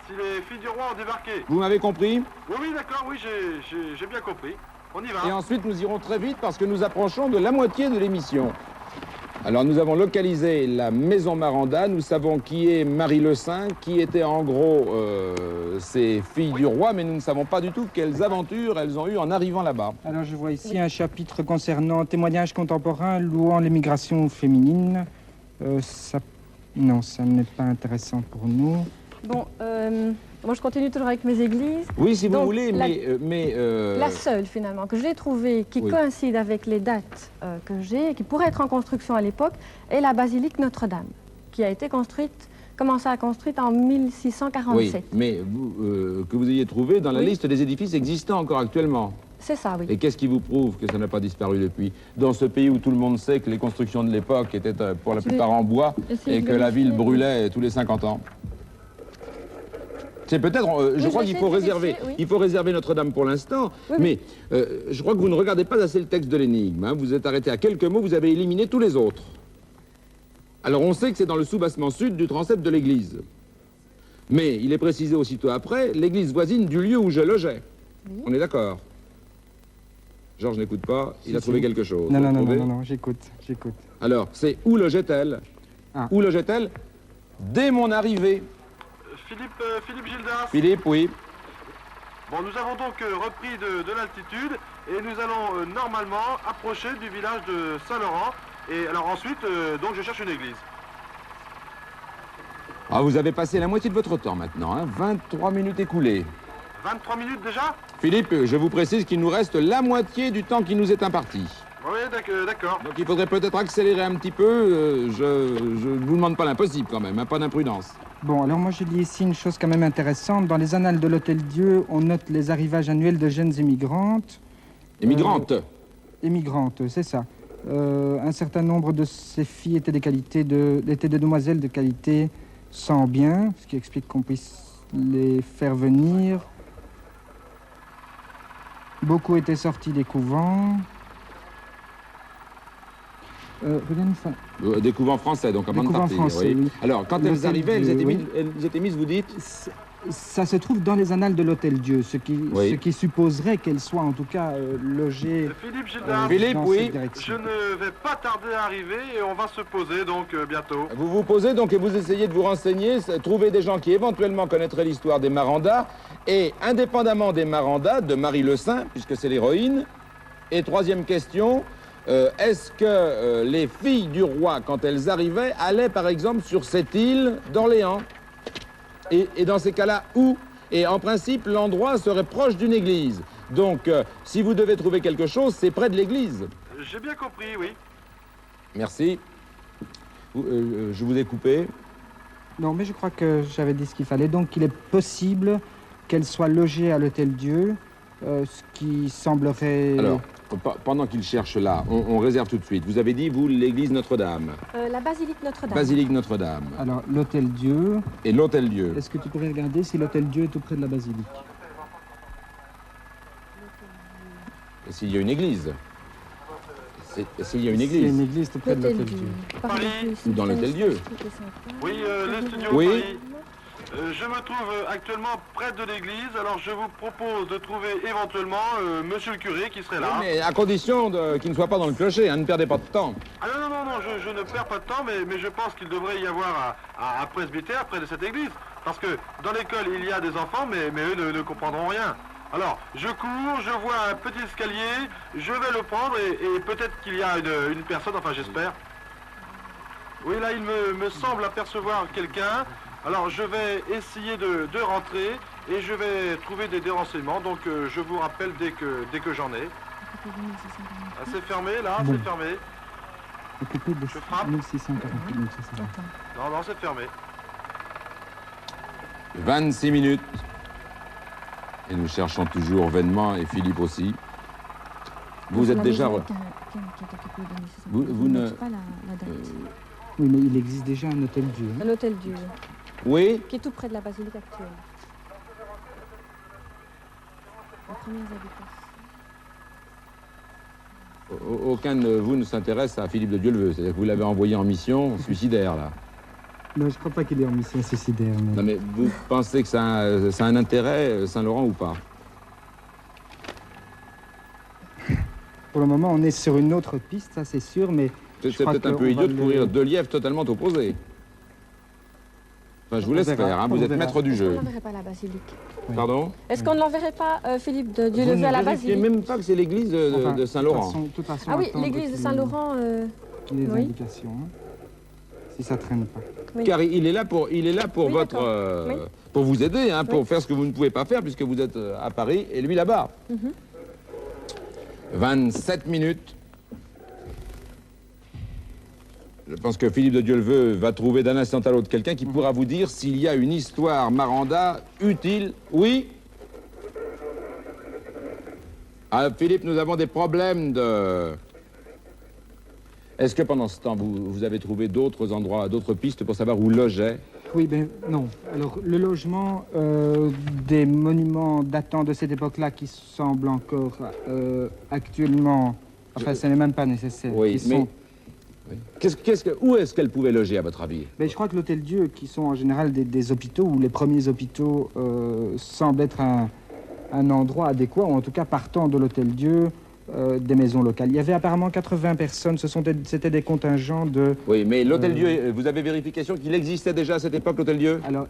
Si les filles du roi ont débarqué. Vous m'avez compris? Oui, oui, d'accord, oui, j'ai bien compris. On y va. Et ensuite, nous irons très vite parce que nous approchons de la moitié de l'émission. Alors, nous avons localisé la maison Maranda. Nous savons qui est Marie Le Saint, qui étaient en gros ces filles du roi, mais nous ne savons pas du tout quelles aventures elles ont eues en arrivant là-bas. Alors, je vois ici un chapitre concernant témoignages contemporains louant l'émigration féminine. Non, ça n'est pas intéressant pour nous. Bon, moi je continue toujours avec mes églises. Oui, si vous Donc, voulez, La seule finalement que j'ai trouvée qui Oui. coïncide avec les dates que j'ai et qui pourrait être en construction à l'époque est la basilique Notre-Dame, qui a été commencé à construire en 1647. Oui, mais que vous ayez trouvé dans la Oui. liste des édifices existants encore actuellement. C'est ça, oui. Et qu'est-ce qui vous prouve que ça n'a pas disparu depuis? Dans ce pays où tout le monde sait que les constructions de l'époque étaient pour la Je vais plupart en bois essayer et de que la ville vérifier. brûlait tous les 50 ans. C'est peut-être, je je crois vais qu'il faut essayer de réserver, vérifier, oui. il faut réserver Notre-Dame pour l'instant, Oui, mais je crois que vous ne regardez pas assez le texte de l'énigme. Hein. Vous êtes arrêté à quelques mots, vous avez éliminé tous les autres. Alors on sait que c'est dans le soubassement sud du transept de l'église. Mais il est précisé aussitôt après, l'église voisine du lieu où je logeais. Oui. On est d'accord? Georges n'écoute pas, il Si, a trouvé si. quelque chose. Non, Vous non, non, trouvez? non, non, j'écoute. Alors, c'est où logeait-elle? Ah. Où logeait-elle? Dès mon arrivée. Philippe Gildas. Philippe, oui. Bon, nous avons donc repris de l'altitude et nous allons normalement approcher du village de Saint-Laurent. Et alors ensuite, donc je cherche une église. Ah, vous avez passé la moitié de votre temps maintenant, hein? 23 minutes écoulées. 23 minutes déjà? Philippe, je vous précise qu'il nous reste la moitié du temps qui nous est imparti. Oui, d'accord. Donc il faudrait peut-être accélérer un petit peu. Je ne vous demande pas l'impossible quand même, hein, pas d'imprudence. Bon, alors moi je lis ici une chose quand même intéressante. Dans les annales de l'Hôtel-Dieu, on note les arrivages annuels de jeunes émigrantes. Émigrantes. Émigrantes, c'est ça. Un certain nombre de ces filles étaient étaient des demoiselles de qualité sans bien, ce qui explique qu'on puisse les faire venir. Beaucoup étaient sortis des couvents. Regarde ça. Des couvents français, donc avant Des de couvents partir. français, oui. Alors, quand elles L'Hôtel arrivaient, Dieu, elles étaient mises, vous dites? Ça se trouve dans les annales de l'Hôtel-Dieu, ce qui supposerait qu'elles soient en tout cas logées Philippe Gildas, Philippe, dans oui. cette je direction. ne vais pas tarder à arriver et on va se poser donc bientôt. Vous vous posez donc et vous essayez de vous renseigner, trouver des gens qui éventuellement connaîtraient l'histoire des Marandas, et indépendamment des Marandas, de Marie le Saint, puisque c'est l'héroïne. Et troisième question, est-ce que les filles du roi, quand elles arrivaient, allaient par exemple sur cette île d'Orléans? Et dans ces cas-là, où? Et en principe, l'endroit serait proche d'une église. Donc, si vous devez trouver quelque chose, c'est près de l'église. J'ai bien compris, oui. Merci. Je vous ai coupé. Non, mais je crois que j'avais dit ce qu'il fallait. Donc, il est possible qu'elles soient logées à l'Hôtel-Dieu, ce qui semblerait... Alors, pendant qu'il cherche là, on réserve tout de suite. Vous avez dit, vous, l'église Notre-Dame. La basilique Notre-Dame. Basilique Notre-Dame. Alors, l'Hôtel-Dieu... Et l'Hôtel-Dieu. Est-ce que tu pourrais regarder si l'Hôtel-Dieu est tout près de la basilique? Et s'il y a une église. S'il y a une Il y a église. une église tout près de L'Hôtel-Dieu. l'Hôtel-Dieu. Paris. Ou dans l'Hôtel-Dieu. Oui, les studios Oui. Paris. Je me trouve actuellement près de l'église, alors je vous propose de trouver éventuellement monsieur le curé qui serait là. Mais à condition qu'il ne soit pas dans le clocher, hein, ne perdez pas de temps. Ah non, je ne perds pas de temps, mais je pense qu'il devrait y avoir un presbytère près de cette église. Parce que dans l'école, il y a des enfants, mais eux ne comprendront rien. Alors, je cours, je vois un petit escalier, je vais le prendre et peut-être qu'il y a une personne, enfin j'espère. Oui, là, il me semble apercevoir quelqu'un. Alors, je vais essayer de rentrer et je vais trouver des renseignements. Donc, je vous rappelle dès que j'en ai. Ah, c'est fermé, là, Bon. c'est fermé. Occupé de Je frappe. 1648, 1648. Non, c'est fermé. 26 minutes. Et nous cherchons toujours vainement, et Philippe aussi. Vous êtes déjà... Vous ne... pas la date. Oui, mais il existe déjà un Hôtel-Dieu. Hein. Un Hôtel-Dieu, Oui. qui est tout près de la basilique actuelle. Les premières habitations. Aucun de vous ne s'intéresse à Philippe de Dieuleveux. C'est-à-dire que vous l'avez envoyé en mission suicidaire, là. Non, je crois pas qu'il est en mission suicidaire. Mais... Non, mais vous pensez que ça a un intérêt, Saint-Laurent, ou pas? Pour le moment, on est sur une autre piste, ça c'est sûr, mais... C'est je crois peut-être un qu'on peu va idiot de le- courir deux lièvres totalement opposés. Enfin, je vous On laisse verra, faire, hein, on vous êtes verra. maître du Est-ce qu'on jeu. n'enverrait pas à la basilique? Oui. Pardon? Est-ce qu'on ne l'enverrait pas, Philippe de Vous Dieuleveux, ne à la vérifiez basilique? même pas que c'est l'église Enfin, de Saint-Laurent. De toute façon, Ah oui, attendre l'église de qu'il- Saint-Laurent. qu'il y ait des oui. indications, hein, si ça traîne pas. Oui. Car il est là pour Oui, votre, d'accord. Oui. pour vous aider, hein, pour Oui. faire ce que vous ne pouvez pas faire puisque vous êtes à Paris et lui là-bas. 27 minutes. Je pense que Philippe de Dieuleveux va trouver d'un instant à l'autre quelqu'un qui pourra vous dire s'il y a une histoire Maranda utile. Oui? Ah, Philippe, nous avons des problèmes de... Est-ce que pendant ce temps, vous avez trouvé d'autres endroits, d'autres pistes pour savoir où logeait? Oui, ben non. Alors, le logement des monuments datant de cette époque-là qui semblent encore actuellement... Enfin, ce n'est même pas nécessaire. Oui, qui mais... sont- Oui. Où est-ce qu'elle pouvait loger, à votre avis? Ben, je crois que l'Hôtel-Dieu, qui sont en général des hôpitaux, ou les premiers hôpitaux, semblent être un endroit adéquat, ou en tout cas partant de l'Hôtel-Dieu, des maisons locales. Il y avait apparemment 80 personnes, c'était des contingents de... Oui, mais l'Hôtel-Dieu, vous avez vérification qu'il existait déjà à cette époque, l'Hôtel-Dieu? Alors,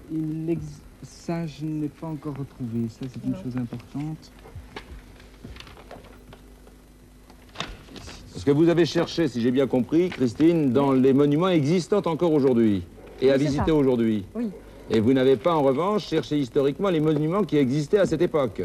ça, je n'ai pas encore retrouvé. Ça, c'est une chose importante. Parce que vous avez cherché, si j'ai bien compris, Christine, dans les monuments existants encore aujourd'hui et à Oui, c'est visiter ça. aujourd'hui. Oui. Et vous n'avez pas, en revanche, cherché historiquement les monuments qui existaient à cette époque.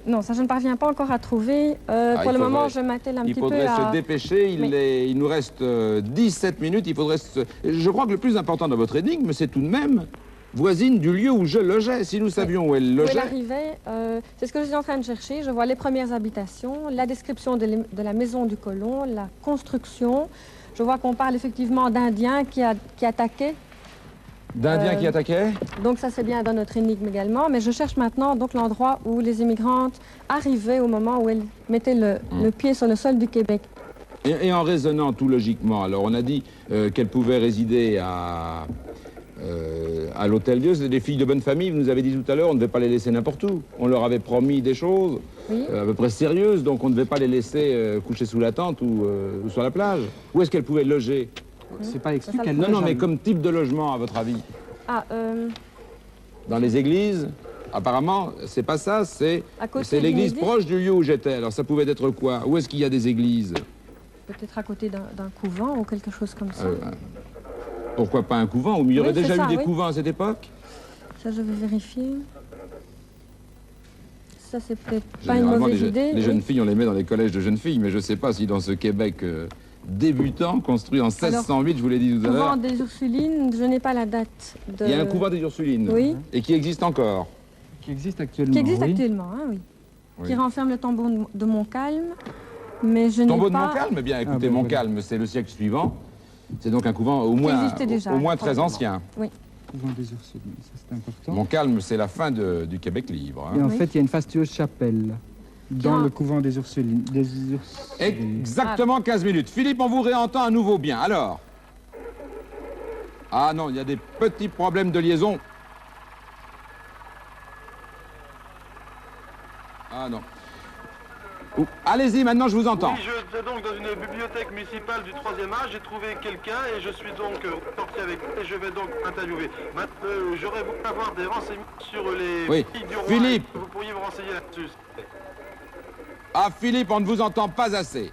Non, ça je ne parviens pas encore à trouver. Pour le moment, je m'attelle un petit peu Il faudrait se à... dépêcher. Il nous reste 17 minutes. Il faudrait Je crois que le plus important dans votre énigme, c'est tout de même voisine du lieu où je logeais. Si nous savions où elle Où logeait... elle arrivait, c'est ce que je suis en train de chercher. Je vois les premières habitations, la description de la maison du colon, la construction. Je vois qu'on parle effectivement d'Indiens qui attaquaient. D'Indiens qui attaquaient? Donc ça c'est bien dans notre énigme également, mais je cherche maintenant donc l'endroit où les immigrantes arrivaient au moment où elles mettaient le pied sur le sol du Québec. Et en raisonnant tout logiquement, alors on a dit qu'elles pouvaient résider à l'Hôtel-Dieu, c'est des filles de bonne famille, vous nous avez dit tout à l'heure, on ne devait pas les laisser n'importe où. On leur avait promis des choses Oui. à peu près sérieuses, donc on ne devait pas les laisser coucher sous la tente ou sur la plage. Où est-ce qu'elles pouvaient loger? C'est pas exclu Ça, qu'elle Non, loge non, mais à- comme type de logement, à votre avis? Ah, Dans les églises? Apparemment, c'est pas ça, c'est À côté l'église d'une église proche du lieu où j'étais. Alors ça pouvait être quoi? Où est-ce qu'il y a des églises? peut-être à côté d'un couvent ou quelque chose comme ça. Pourquoi pas un couvent? Où il y aurait Oui, c'est déjà ça, eu des oui. couvents à cette époque? Ça, je vais vérifier. Ça, c'est peut-être pas une Généralement, mauvaise idée. les oui. jeunes filles, on les met dans les collèges de jeunes filles, mais je ne sais pas si dans ce Québec débutant, construit en 1608, je vous l'ai dit tout à Couvent l'heure, des Ursulines, je n'ai pas la date de... il y a un couvent des Ursulines. Oui. Et qui existe encore. Qui existe actuellement. Qui existe oui. actuellement, hein, oui. Oui. Qui renferme le tombeau de Montcalm, mais je n'ai Tombeau de pas... Montcalm, eh bien écoutez, ben, voilà. Montcalm, c'est le siècle suivant. C'est donc un couvent au moins, existait déjà, au moins très probablement. ancien. Oui. Couvent des Ursulines, ça c'est important. Montcalm, c'est la fin du Québec libre. hein. Et en Oui. fait, il y a une fastueuse chapelle dans Bien. le couvent des Ursulines. Exactement 15 minutes. Philippe, on vous réentend à nouveau bien. Alors? Ah non, il y a des petits problèmes de liaison. Ah non. Allez-y, maintenant je vous entends. Oui, je suis donc dans une bibliothèque municipale du 3e âge, j'ai trouvé quelqu'un et je suis donc sorti avec lui et je vais donc interviewer. Maintenant, j'aurais voulu avoir des renseignements sur les Oui. filles du roi. Philippe. Vous pourriez vous renseigner là-dessus. Ah Philippe, on ne vous entend pas assez.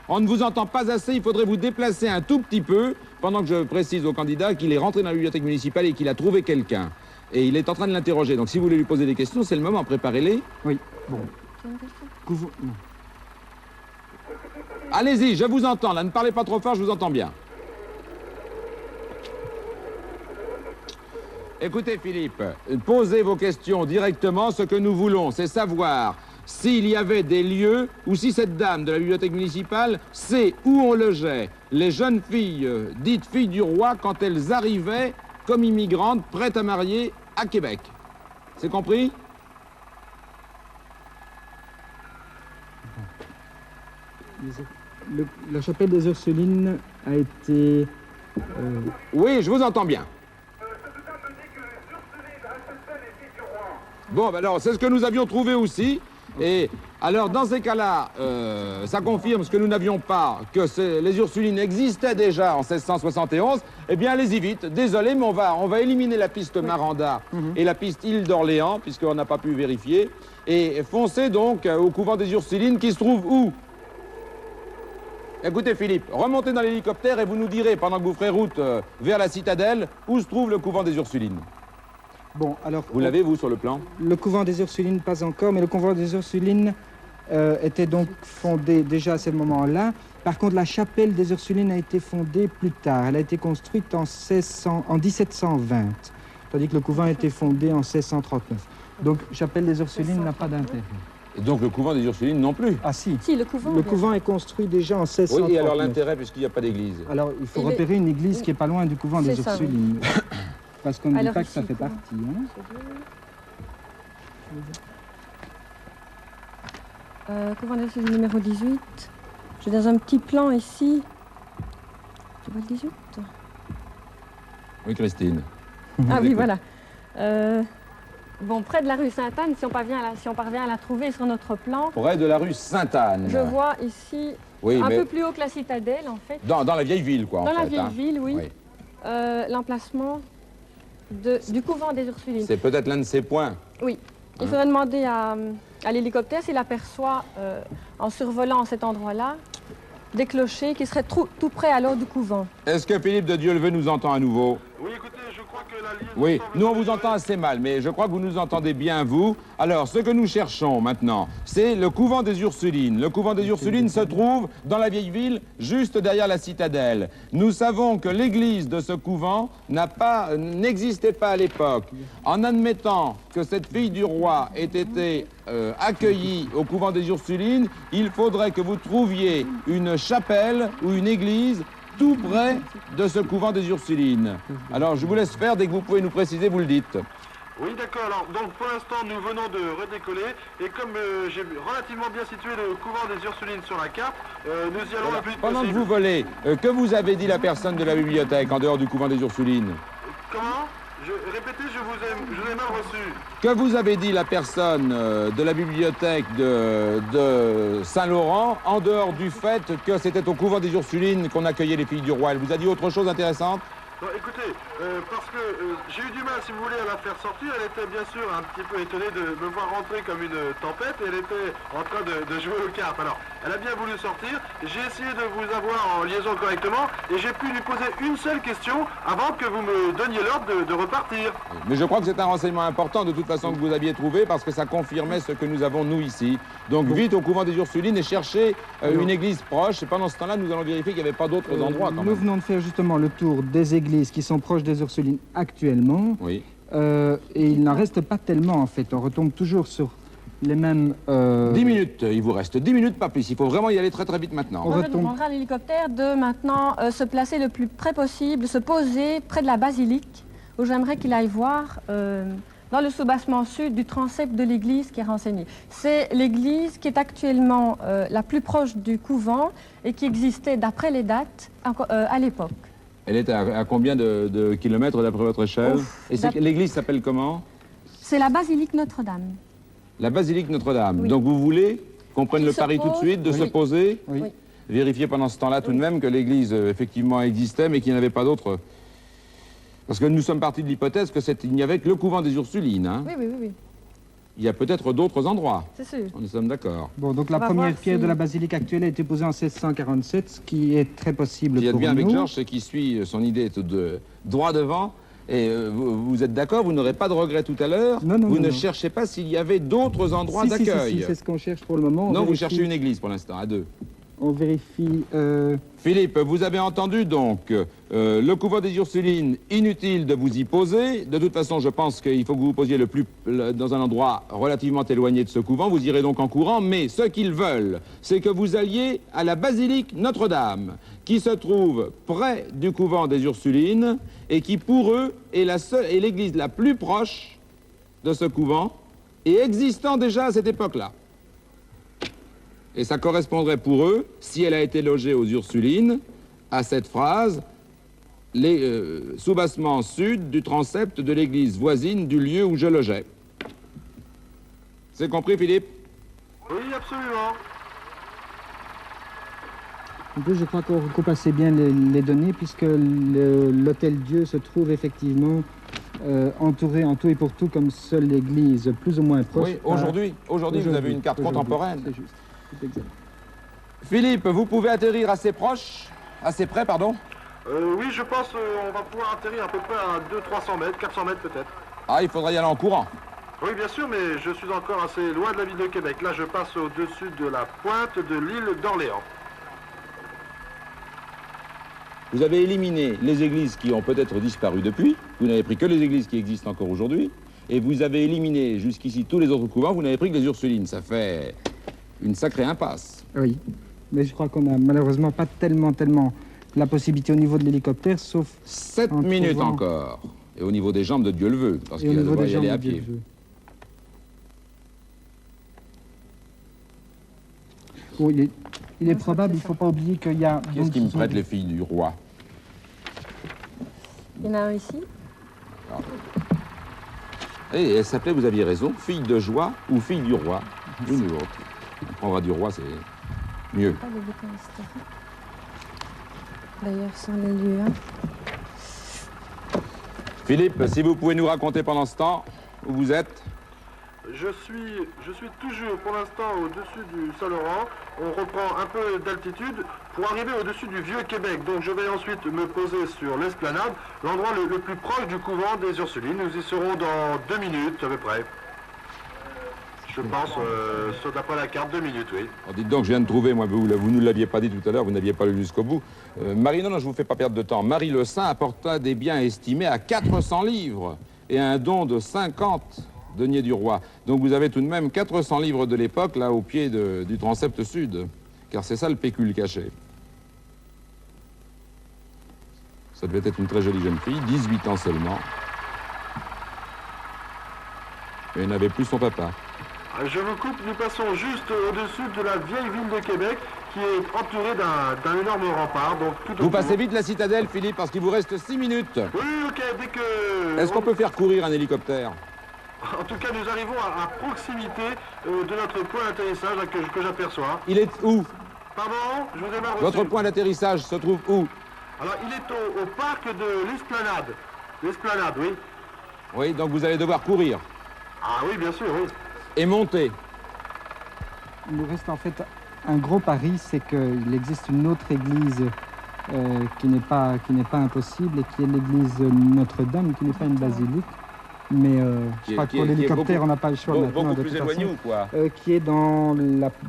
On ne vous entend pas assez, il faudrait vous déplacer un tout petit peu pendant que je précise au candidat qu'il est rentré dans la bibliothèque municipale et qu'il a trouvé quelqu'un. Et il est en train de l'interroger. Donc si vous voulez lui poser des questions, c'est le moment, préparez-les. Oui, bon. Non. Allez-y, je vous entends. Là, ne parlez pas trop fort, je vous entends bien. Écoutez, Philippe, posez vos questions directement. Ce que nous voulons, c'est savoir s'il y avait des lieux où si cette dame de la bibliothèque municipale sait où on logeait les jeunes filles, dites filles du roi, quand elles arrivaient comme immigrantes prêtes à marier à Québec. C'est compris? La chapelle des Ursulines a été... Oui, je vous entends bien. Bon, ben alors, c'est ce que nous avions trouvé aussi. Et alors, dans ces cas-là, ça confirme ce que nous n'avions pas, que les Ursulines existaient déjà en 1671. Eh bien, allez-y vite. Désolé, mais on va éliminer la piste Maranda et la piste Île d'Orléans, puisqu'on n'a pas pu vérifier. Et foncez donc au couvent des Ursulines, qui se trouve où? Écoutez, Philippe, remontez dans l'hélicoptère et vous nous direz, pendant que vous ferez route vers la citadelle, où se trouve le couvent des Ursulines. Bon, alors... Vous l'avez, vous, sur le plan? Le couvent des Ursulines, pas encore, mais le couvent des Ursulines était donc fondé déjà à ce moment-là. Par contre, la chapelle des Ursulines a été fondée plus tard. Elle a été construite en 1720, tandis que le couvent a été fondé en 1639. Donc, chapelle des Ursulines n'a pas d'intérêt. Et donc le couvent des Ursulines non plus? Ah si, Si, le couvent. le bien couvent est construit déjà en 1639. Oui, et alors l'intérêt, puisqu'il n'y a pas d'église? Alors, il faut Il est- repérer une église qui est pas loin du couvent des C'est ça, oui. Ursulines. Parce qu'on ne dit Alors pas que ça ici, fait couvent. partie. Hein. Couvent des Ursulines numéro 18. J'ai dans un petit plan ici. Tu vois le 18? Oui, Christine. Ah oui, écoute. voilà. Bon, près de la rue Sainte-Anne, si on parvient à la trouver sur notre plan, Près de la rue Sainte-Anne. je vois ici, Oui, un mais peu plus haut que la citadelle, en fait, dans la vieille ville, quoi, en dans la fait. vieille hein. ville, oui, Oui. l'emplacement du couvent des Ursulines. C'est peut-être l'un de ces points. Oui. Il faudrait demander à l'hélicoptère s'il aperçoit, en survolant cet endroit-là, des clochers qui seraient tout près alors du couvent. Est-ce que Philippe de Dieuleveux nous entend à nouveau? Oui, écoutez, je crois que que la liaison Oui, semble nous on vous s'améliorer. entend assez mal, mais je crois que vous nous entendez bien, vous. Alors, ce que nous cherchons maintenant, c'est le couvent des Ursulines. Le couvent des Ursulines se trouve dans la vieille ville, juste derrière la citadelle. Nous savons que l'église de ce couvent n'existait pas à l'époque. En admettant que cette fille du roi ait été accueillie au couvent des Ursulines, il faudrait que vous trouviez une chapelle ou une église tout près de ce couvent des Ursulines. Alors, je vous laisse faire, dès que vous pouvez nous préciser, vous le dites. Oui, d'accord. Alors, donc pour l'instant, nous venons de redécoller. Et comme j'ai relativement bien situé le couvent des Ursulines sur la carte, nous y allons le plus vite Pendant que possible. vous volez, que vous avez dit la personne de la bibliothèque en dehors du couvent des Ursulines? Comment Répétez, je vous ai mal reçu. Que vous avez dit la personne de la bibliothèque de Saint-Laurent en dehors du fait que c'était au couvent des Ursulines qu'on accueillait les filles du roi? Elle vous a dit autre chose intéressante? Non, écoutez, parce que j'ai eu du mal, si vous voulez, à la faire sortir. Elle était bien sûr un petit peu étonnée de me voir rentrer comme une tempête et elle était en train de jouer aux cartes. Alors, elle a bien voulu sortir. J'ai essayé de vous avoir en liaison correctement et j'ai pu lui poser une seule question avant que vous me donniez l'ordre de repartir. Mais je crois que c'est un renseignement important de toute façon que vous aviez trouvé parce que ça confirmait ce que nous avons nous ici. Donc vite au couvent des Ursulines et cherchez une église proche. Et pendant ce temps-là, nous allons vérifier qu'il n'y avait pas d'autres endroits quand Nous même. venons de faire justement le tour des églises qui sont proches des Ursulines actuellement. Oui. Et il n'en reste pas tellement en fait. On retombe toujours sur les mêmes... 10 minutes, il vous reste 10 minutes, pas plus. Il faut vraiment y aller très très vite maintenant. On Moi, je retombe. demanderai à l'hélicoptère de maintenant se placer le plus près possible, de se poser près de la basilique, où j'aimerais qu'il aille voir dans le soubassement sud du transept de l'église qui est renseigné. C'est l'église qui est actuellement la plus proche du couvent et qui existait, d'après les dates, à l'époque. Elle est à combien de kilomètres d'après votre échelle? Ouf, Et l'église s'appelle comment? C'est la basilique Notre-Dame. La basilique Notre-Dame. Oui. Donc vous voulez qu'on prenne Qu'il le se pari tout de pose. suite, de Oui. se poser, Oui. Oui. vérifier pendant ce temps-là tout de même que l'église effectivement existait, mais qu'il n'y en avait pas d'autre. Parce que nous sommes partis de l'hypothèse qu'il n'y avait que le couvent des Ursulines. Hein. Oui, oui, oui, oui. Il y a peut-être d'autres endroits. C'est sûr. Nous sommes d'accord. Bon, donc la On va première voir pierre si- de la basilique actuelle a été posée en 1647, ce qui est très possible Ce qui est pour bien avec nous. Georges, c'est qu'il suit son idée de droit devant. Et vous êtes d'accord, vous n'aurez pas de regret tout à l'heure. Non, non, Vous non, ne non. cherchez pas s'il y avait d'autres endroits Si, si, d'accueil. c'est ce qu'on cherche pour le moment. On Non, vous vérifie- cherchez une église pour l'instant, à deux. On vérifie... Philippe, vous avez entendu donc le couvent des Ursulines, inutile de vous y poser. De toute façon, je pense qu'il faut que vous vous posiez dans un endroit relativement éloigné de ce couvent. Vous irez donc en courant, mais ce qu'ils veulent, c'est que vous alliez à la basilique Notre-Dame, qui se trouve près du couvent des Ursulines et qui, pour eux, est l'église la plus proche de ce couvent et existant déjà à cette époque-là. Et ça correspondrait pour eux, si elle a été logée aux Ursulines, à cette phrase, les soubassements sud du transept de l'église voisine du lieu où je logeais. C'est compris, Philippe? Oui, absolument. En plus, je crois qu'on recoupe assez bien les données, puisque l'hôtel Dieu se trouve effectivement entouré en tout et pour tout comme seule l'église, plus ou moins proche. Oui, aujourd'hui, vous avez une carte Aujourd'hui, contemporaine. C'est juste. C'est exact. Philippe, vous pouvez atterrir assez près, pardon. Oui, je pense on va pouvoir atterrir à peu près à 200-300 mètres, 400 mètres peut-être. Ah, il faudra y aller en courant. Oui, bien sûr, mais je suis encore assez loin de la ville de Québec. Là, je passe au-dessus de la pointe de l'île d'Orléans. Vous avez éliminé les églises qui ont peut-être disparu depuis. Vous n'avez pris que les églises qui existent encore aujourd'hui. Et vous avez éliminé jusqu'ici tous les autres couvents. Vous n'avez pris que les Ursulines. Ça fait une sacrée impasse. Oui, mais je crois qu'on n'a malheureusement pas tellement la possibilité au niveau de l'hélicoptère, sauf 7 En minutes trouvant- encore. Et au niveau des jambes de Dieu le veut, parce et au qu'il niveau devrait des y gens aller à de Dieu pied. le veut. Oui, il est probable, il ne faut pas oublier qu'il y a... Qu'est-ce qui me prête les filles du roi? Il y en a un ici. Et elle s'appelait, vous aviez raison, fille de joie ou fille du roi. L'une ou l'autre. On prendra du roi, c'est mieux. Pas de bouton historique. D'ailleurs, sur les lieux. Hein. Philippe, si vous pouvez nous raconter pendant ce temps où vous êtes. Je suis toujours pour l'instant au-dessus du Saint-Laurent. On reprend un peu d'altitude pour arriver au-dessus du Vieux-Québec. Donc je vais ensuite me poser sur l'esplanade, l'endroit le plus proche du couvent des Ursulines. Nous y serons dans 2 minutes à peu près. Je pense, d'après la carte, 2 minutes, oui. Alors dites donc, je viens de trouver, moi, vous ne nous l'aviez pas dit tout à l'heure, vous n'aviez pas lu jusqu'au bout. Marie, non, je vous fais pas perdre de temps. Marie le Saint apporta des biens estimés à 400 livres et un don de 50 deniers du roi. Donc vous avez tout de même 400 livres de l'époque, là, au pied du transept sud. Car c'est ça le pécule caché. Ça devait être une très jolie jeune fille, 18 ans seulement. Et elle n'avait plus son papa. Je vous coupe, nous passons juste au-dessus de la vieille ville de Québec qui est entourée d'un énorme rempart. Donc tout Vous passez vite la citadelle, Philippe, parce qu'il vous reste 6 minutes. Oui, ok, dès que... Est-ce qu'on peut faire courir un hélicoptère? En tout cas, nous arrivons à proximité de notre point d'atterrissage là, que j'aperçois. Il est où? Pardon, je vous ai mal reçu. Votre point d'atterrissage se trouve où? Alors, il est au parc de l'Esplanade. L'Esplanade, oui. Oui, donc vous allez devoir courir. Ah oui, bien sûr, oui. Et monter. Il nous reste en fait un gros pari, c'est qu'il existe une autre église qui n'est pas impossible et qui est l'église Notre-Dame, qui n'est pas une basilique. Mais je crois que pour l'hélicoptère, on n'a pas le choix maintenant. Beaucoup de plus toute éloigné façon, ou quoi? qui est dans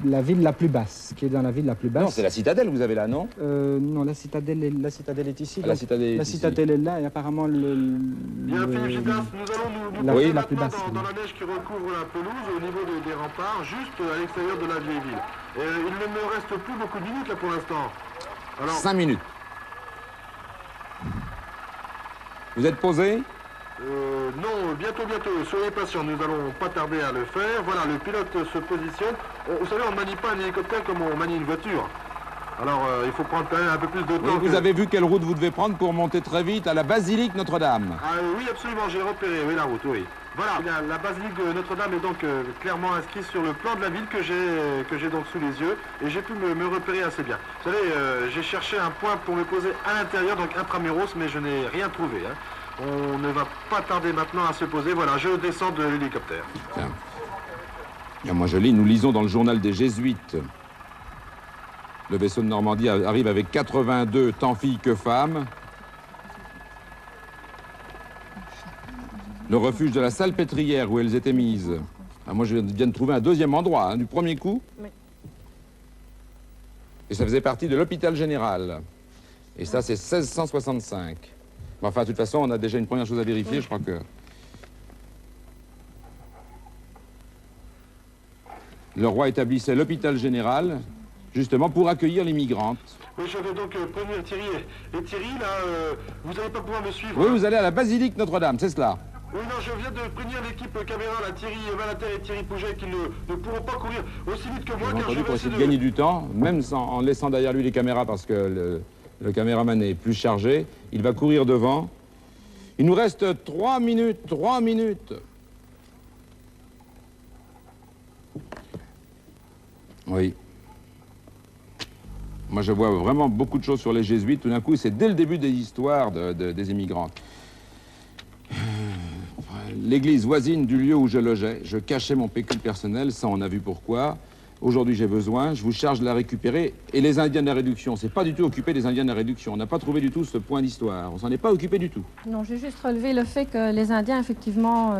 la ville la plus basse. Non, c'est la citadelle, vous avez là, non? Non, la citadelle est ici. La citadelle est ici. Citadelle est là et apparemment Bien, Philippe Gildas, nous allons nous oui, placer la plus maintenant basse. dans la neige qui recouvre la pelouse au niveau des remparts, juste à l'extérieur de la vieille ville. Il ne me reste plus beaucoup de minutes là pour l'instant. Alors, 5 minutes. Vous êtes posé? non, bientôt, soyez patients, nous allons pas tarder à le faire. Voilà, le pilote se positionne. Vous savez, on ne manie pas un hélicoptère comme on manie une voiture. Alors, il faut prendre quand même un peu plus de temps. Oui, vous avez vu quelle route vous devez prendre pour monter très vite à la basilique Notre-Dame? Ah oui, absolument, j'ai repéré, oui, la route, oui. Voilà, la basilique de Notre-Dame est donc clairement inscrite sur le plan de la ville que j'ai donc sous les yeux, et j'ai pu me repérer assez bien. Vous savez, j'ai cherché un point pour me poser à l'intérieur, donc intramuros, mais je n'ai rien trouvé, hein. On ne va pas tarder maintenant à se poser. Voilà, je descends de l'hélicoptère. Tiens. Bien, moi je lis, nous lisons dans le journal des Jésuites. Le vaisseau de Normandie arrive avec 82 tant filles que femmes. Le refuge de la Salpêtrière où elles étaient mises. Ah, moi je viens de trouver un deuxième endroit, hein, du premier coup. Oui. Et ça faisait partie de l'hôpital général. Et ça c'est 1665. Bon, enfin, de toute façon, on a déjà une première chose à vérifier, je crois que... Le roi établissait l'hôpital général, justement, pour accueillir les migrantes. Oui, je vais donc prévenir Thierry. Et Thierry, là, vous n'allez pas pouvoir me suivre. Oui, vous allez à la basilique Notre-Dame, c'est cela. Oui, non, je viens de prévenir l'équipe caméra, là, Thierry Malater et Thierry Pouget, qu'ils ne pourront pas courir aussi vite que moi, J'ai car je entendu vais pour essayer essayer de gagner du temps, même en laissant derrière lui les caméras, parce que le caméraman est plus chargé. Il va courir devant. Il nous reste 3 minutes, 3 minutes. Oui. Moi, je vois vraiment beaucoup de choses sur les jésuites. Tout d'un coup, c'est dès le début des histoires des immigrants. L'église voisine du lieu où je logeais. Je cachais mon pécule personnel, ça on a vu pourquoi. Aujourd'hui, j'ai besoin, je vous charge de la récupérer. Et les Indiens de la Réduction, c'est pas du tout occupé des Indiens de la Réduction. On n'a pas trouvé du tout ce point d'histoire. On s'en est pas occupé du tout. Non, j'ai juste relevé le fait que les Indiens, effectivement,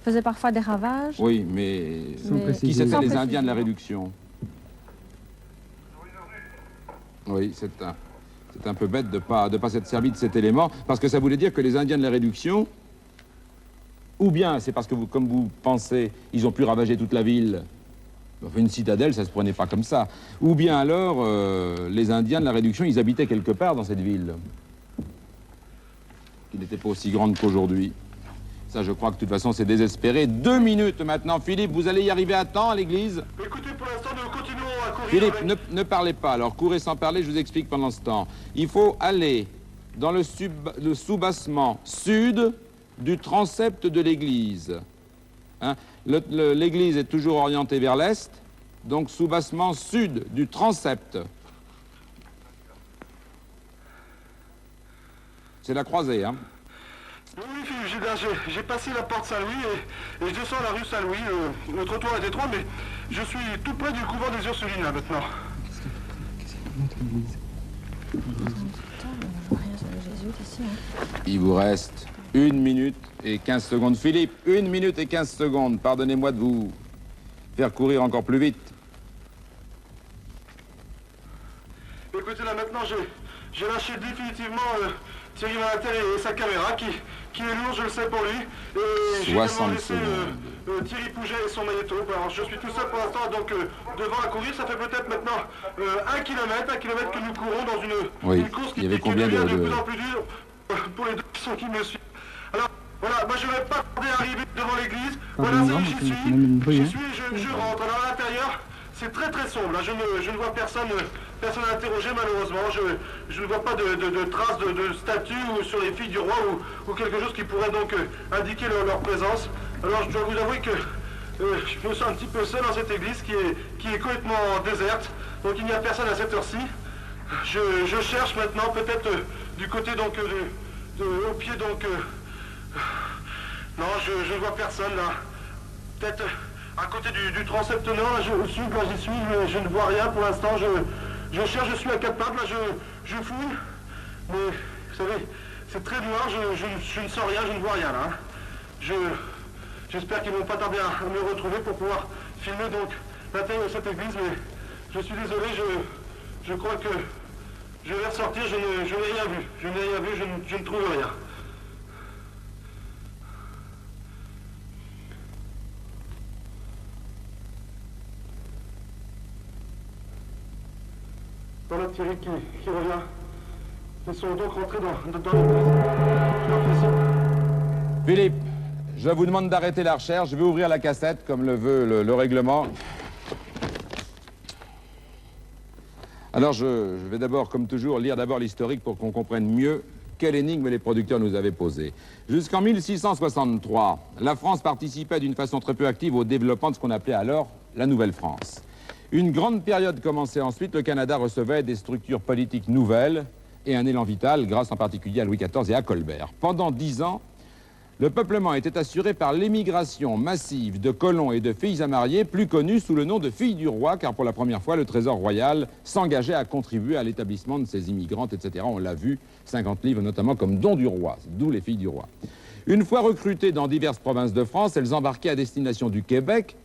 faisaient parfois des ravages. Oui, mais qui Sans c'était les précision. Indiens de la Réduction? Oui, c'est un peu bête de pas s'être servi de cet élément, parce que ça voulait dire que les Indiens de la Réduction, ou bien c'est parce que, comme vous pensez, ils ont pu ravager toute la ville. Enfin, une citadelle, ça se prenait pas comme ça. Ou bien alors, les Indiens de la Réduction, ils habitaient quelque part dans cette ville, qui n'était pas aussi grande qu'aujourd'hui. Ça, je crois que de toute façon, c'est désespéré. 2 minutes maintenant. Philippe, vous allez y arriver à temps à l'église? Écoutez, pour l'instant, nous continuons à courir. Philippe, avec... ne parlez pas. Alors, courez sans parler, je vous explique pendant ce temps. Il faut aller dans le soubassement sud du transept de l'église. Hein? L'église est toujours orientée vers l'est, donc soubassement sud du transept. C'est la croisée, hein? Oui, Philippe Gilbert, j'ai passé la porte Saint-Louis et je descends la rue Saint-Louis. Le trottoir est étroit, mais je suis tout près du couvent des Ursulines, là, maintenant. Qu'est-ce qu'il y a dans notre église? Il vous reste 1 minute et 15 secondes. Philippe, 1 minute et 15 secondes. Pardonnez-moi de vous faire courir encore plus vite. Écoutez, là, maintenant, j'ai lâché définitivement Thierry Malatel et sa caméra, qui est lourd, je le sais pour lui. Et j'ai également laissé Thierry Pouget et son magnéto. Alors, je suis tout seul pour l'instant, donc devant à courir. Ça fait peut-être maintenant 1 kilomètre que nous courons dans une course qui devient de plus en plus dure pour les deux qui me suivent. Alors, voilà, moi je ne vais pas tarder à arriver devant l'église. Voilà, j'y suis, je rentre. Alors à l'intérieur, c'est très très sombre. Là, je ne vois personne interrogé malheureusement. Je ne vois pas de traces de statues ou sur les filles du roi ou quelque chose qui pourrait donc indiquer leur présence. Alors je dois vous avouer que je me sens un petit peu seul dans cette église qui est complètement déserte. Donc il n'y a personne à cette heure-ci. Je cherche maintenant peut-être du côté donc au pied donc... non, je ne vois personne là. Peut-être à côté du transept nord, là, j'y suis, mais je ne vois rien pour l'instant. Je cherche, je suis à 4 pattes, là, je fouille. Mais, vous savez, c'est très noir, je ne sens rien, je ne vois rien, là. J'espère qu'ils ne vont pas tarder à me retrouver pour pouvoir filmer, donc, l'intérieur de cette église, mais je suis désolé, je crois que je vais ressortir, je n'ai rien vu. Je n'ai rien vu, je ne trouve rien. Voilà Thierry qui revient. Ils sont donc rentrés dans l'église. Philippe, je vous demande d'arrêter la recherche. Je vais ouvrir la cassette, comme le veut le règlement. Alors, je vais d'abord, comme toujours, lire d'abord l'historique pour qu'on comprenne mieux quelle énigme les producteurs nous avaient posée. Jusqu'en 1663, la France participait d'une façon très peu active au développement de ce qu'on appelait alors la Nouvelle-France. Une grande période commençait ensuite, le Canada recevait des structures politiques nouvelles et un élan vital, grâce en particulier à Louis XIV et à Colbert. Pendant 10 ans, le peuplement était assuré par l'émigration massive de colons et de filles à marier, plus connues sous le nom de filles du roi, car pour la première fois, le Trésor royal s'engageait à contribuer à l'établissement de ces immigrantes, etc. On l'a vu, 50 livres notamment comme don du roi, d'où les filles du roi. Une fois recrutées dans diverses provinces de France, elles embarquaient à destination du Québec,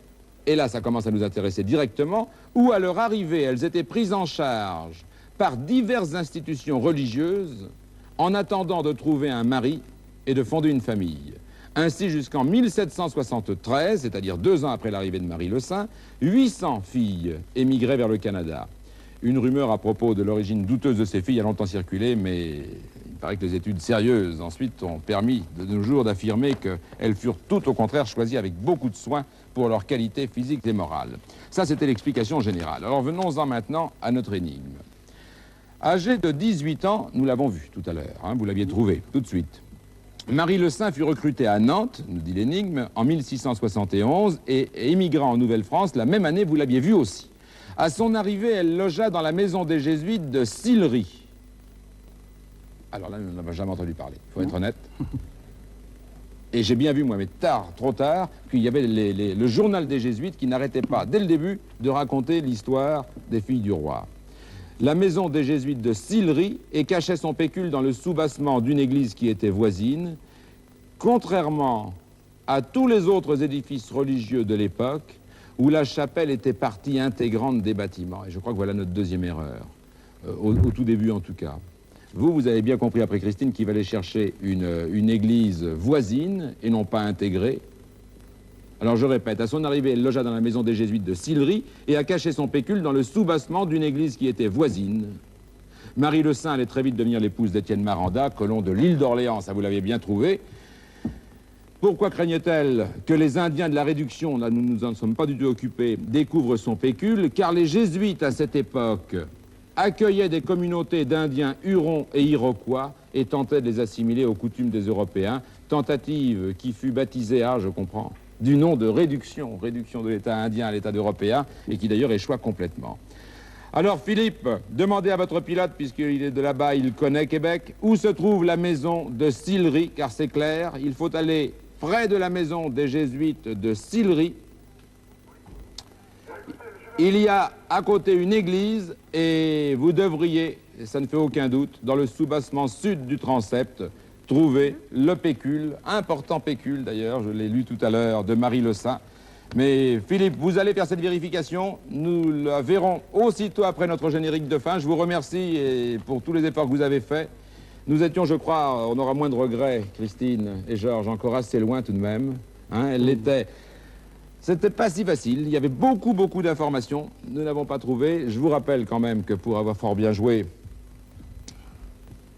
et là, ça commence à nous intéresser directement, où à leur arrivée, elles étaient prises en charge par diverses institutions religieuses en attendant de trouver un mari et de fonder une famille. Ainsi, jusqu'en 1773, c'est-à-dire 2 ans après l'arrivée de Marie le Saint, 800 filles émigraient vers le Canada. Une rumeur à propos de l'origine douteuse de ces filles a longtemps circulé, mais il paraît que les études sérieuses ensuite ont permis de nos jours d'affirmer qu'elles furent tout au contraire choisies avec beaucoup de soin pour leurs qualités physiques et morales. Ça, c'était l'explication générale. Alors venons-en maintenant à notre énigme. Âgée de 18 ans, nous l'avons vu tout à l'heure, hein, vous l'aviez trouvé tout de suite. Marie le Saint fut recrutée à Nantes, nous dit l'énigme, en 1671 et émigra en Nouvelle-France la même année, vous l'aviez vu aussi. À son arrivée, elle logea dans la maison des Jésuites de Sillery. Alors là, on n'en a jamais entendu parler, il faut être honnête. Et j'ai bien vu, moi, mais tard, trop tard, qu'il y avait le journal des Jésuites qui n'arrêtait pas, dès le début, de raconter l'histoire des filles du roi. La maison des Jésuites de Sillery et cachait son pécule dans le soubassement d'une église qui était voisine, contrairement à tous les autres édifices religieux de l'époque, où la chapelle était partie intégrante des bâtiments. Et je crois que voilà notre deuxième erreur, au tout début en tout cas. Vous avez bien compris après Christine qu'il fallait chercher une église voisine et non pas intégrée. Alors je répète, à son arrivée, elle logea dans la maison des Jésuites de Sillery et a caché son pécule dans le soubassement d'une église qui était voisine. Marie le Saint allait très vite devenir l'épouse d'Étienne Maranda, colon de l'île d'Orléans, ça vous l'aviez bien trouvé. Pourquoi craignait-elle que les Indiens de la Réduction, là nous ne nous en sommes pas du tout occupés, découvrent son pécule? Car les Jésuites à cette époque accueillaient des communautés d'Indiens Hurons et Iroquois et tentaient de les assimiler aux coutumes des Européens, tentative qui fut baptisée, je comprends, du nom de réduction de l'État indien à l'État européen, et qui d'ailleurs échoua complètement. Alors Philippe, demandez à votre pilote, puisqu'il est de là-bas, il connaît Québec, où se trouve la maison de Sillery, car c'est clair, il faut aller près de la maison des Jésuites de Sillery. Il y a à côté une église et vous devriez, et ça ne fait aucun doute, dans le soubassement sud du transept, trouver le pécule, important pécule d'ailleurs, je l'ai lu tout à l'heure, de Marie Le Saint. Mais Philippe, vous allez faire cette vérification, nous la verrons aussitôt après notre générique de fin. Je vous remercie pour tous les efforts que vous avez faits. Nous étions, je crois, on aura moins de regrets, Christine et Georges, encore assez loin tout de même. Hein, elle l'était. C'était pas si facile, il y avait beaucoup d'informations, nous n'avons pas trouvé. Je vous rappelle quand même que pour avoir fort bien joué,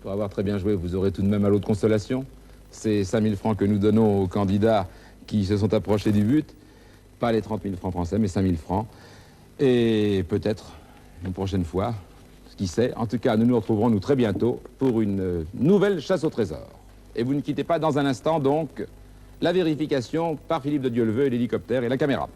pour avoir très bien joué, vous aurez tout de même à l'autre consolation. C'est 5 000 francs que nous donnons aux candidats qui se sont approchés du but. Pas les 30 000 francs français, mais 5 000 francs. Et peut-être une prochaine fois, qui sait. En tout cas, nous nous retrouverons nous très bientôt pour une nouvelle chasse au trésor. Et vous ne quittez pas dans un instant, donc, la vérification par Philippe de Dieuleveux et l'hélicoptère et la caméra.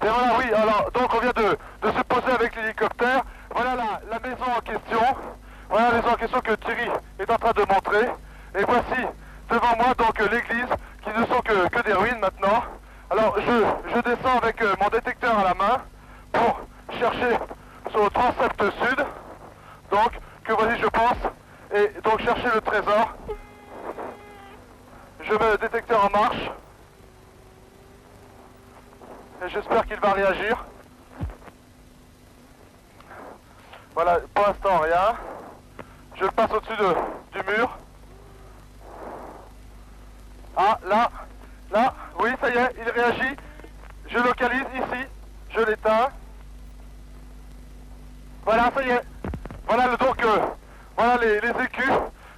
Et voilà, oui, alors, donc on vient de se poser avec l'hélicoptère. Voilà la maison en question. Voilà la maison en question que Thierry est en train de montrer. Et voici devant moi donc l'église, qui ne sont que des ruines maintenant. Alors je descends avec mon détecteur à la main pour chercher sur le transept sud. Donc, que voici je pense. Et donc chercher le trésor. Je mets le détecteur en marche. Et j'espère qu'il va réagir. Voilà, pour l'instant rien. Je le passe au-dessus du mur. Ah, là, oui, ça y est, il réagit. Je localise ici, je l'éteins. Voilà, ça y est. Voilà donc, voilà les écus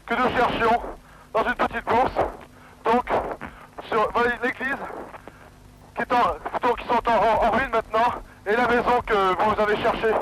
que nous cherchions dans une petite bourse. Donc, voilà l'église qui sont en ruine maintenant, et la maison que vous avez cherchée.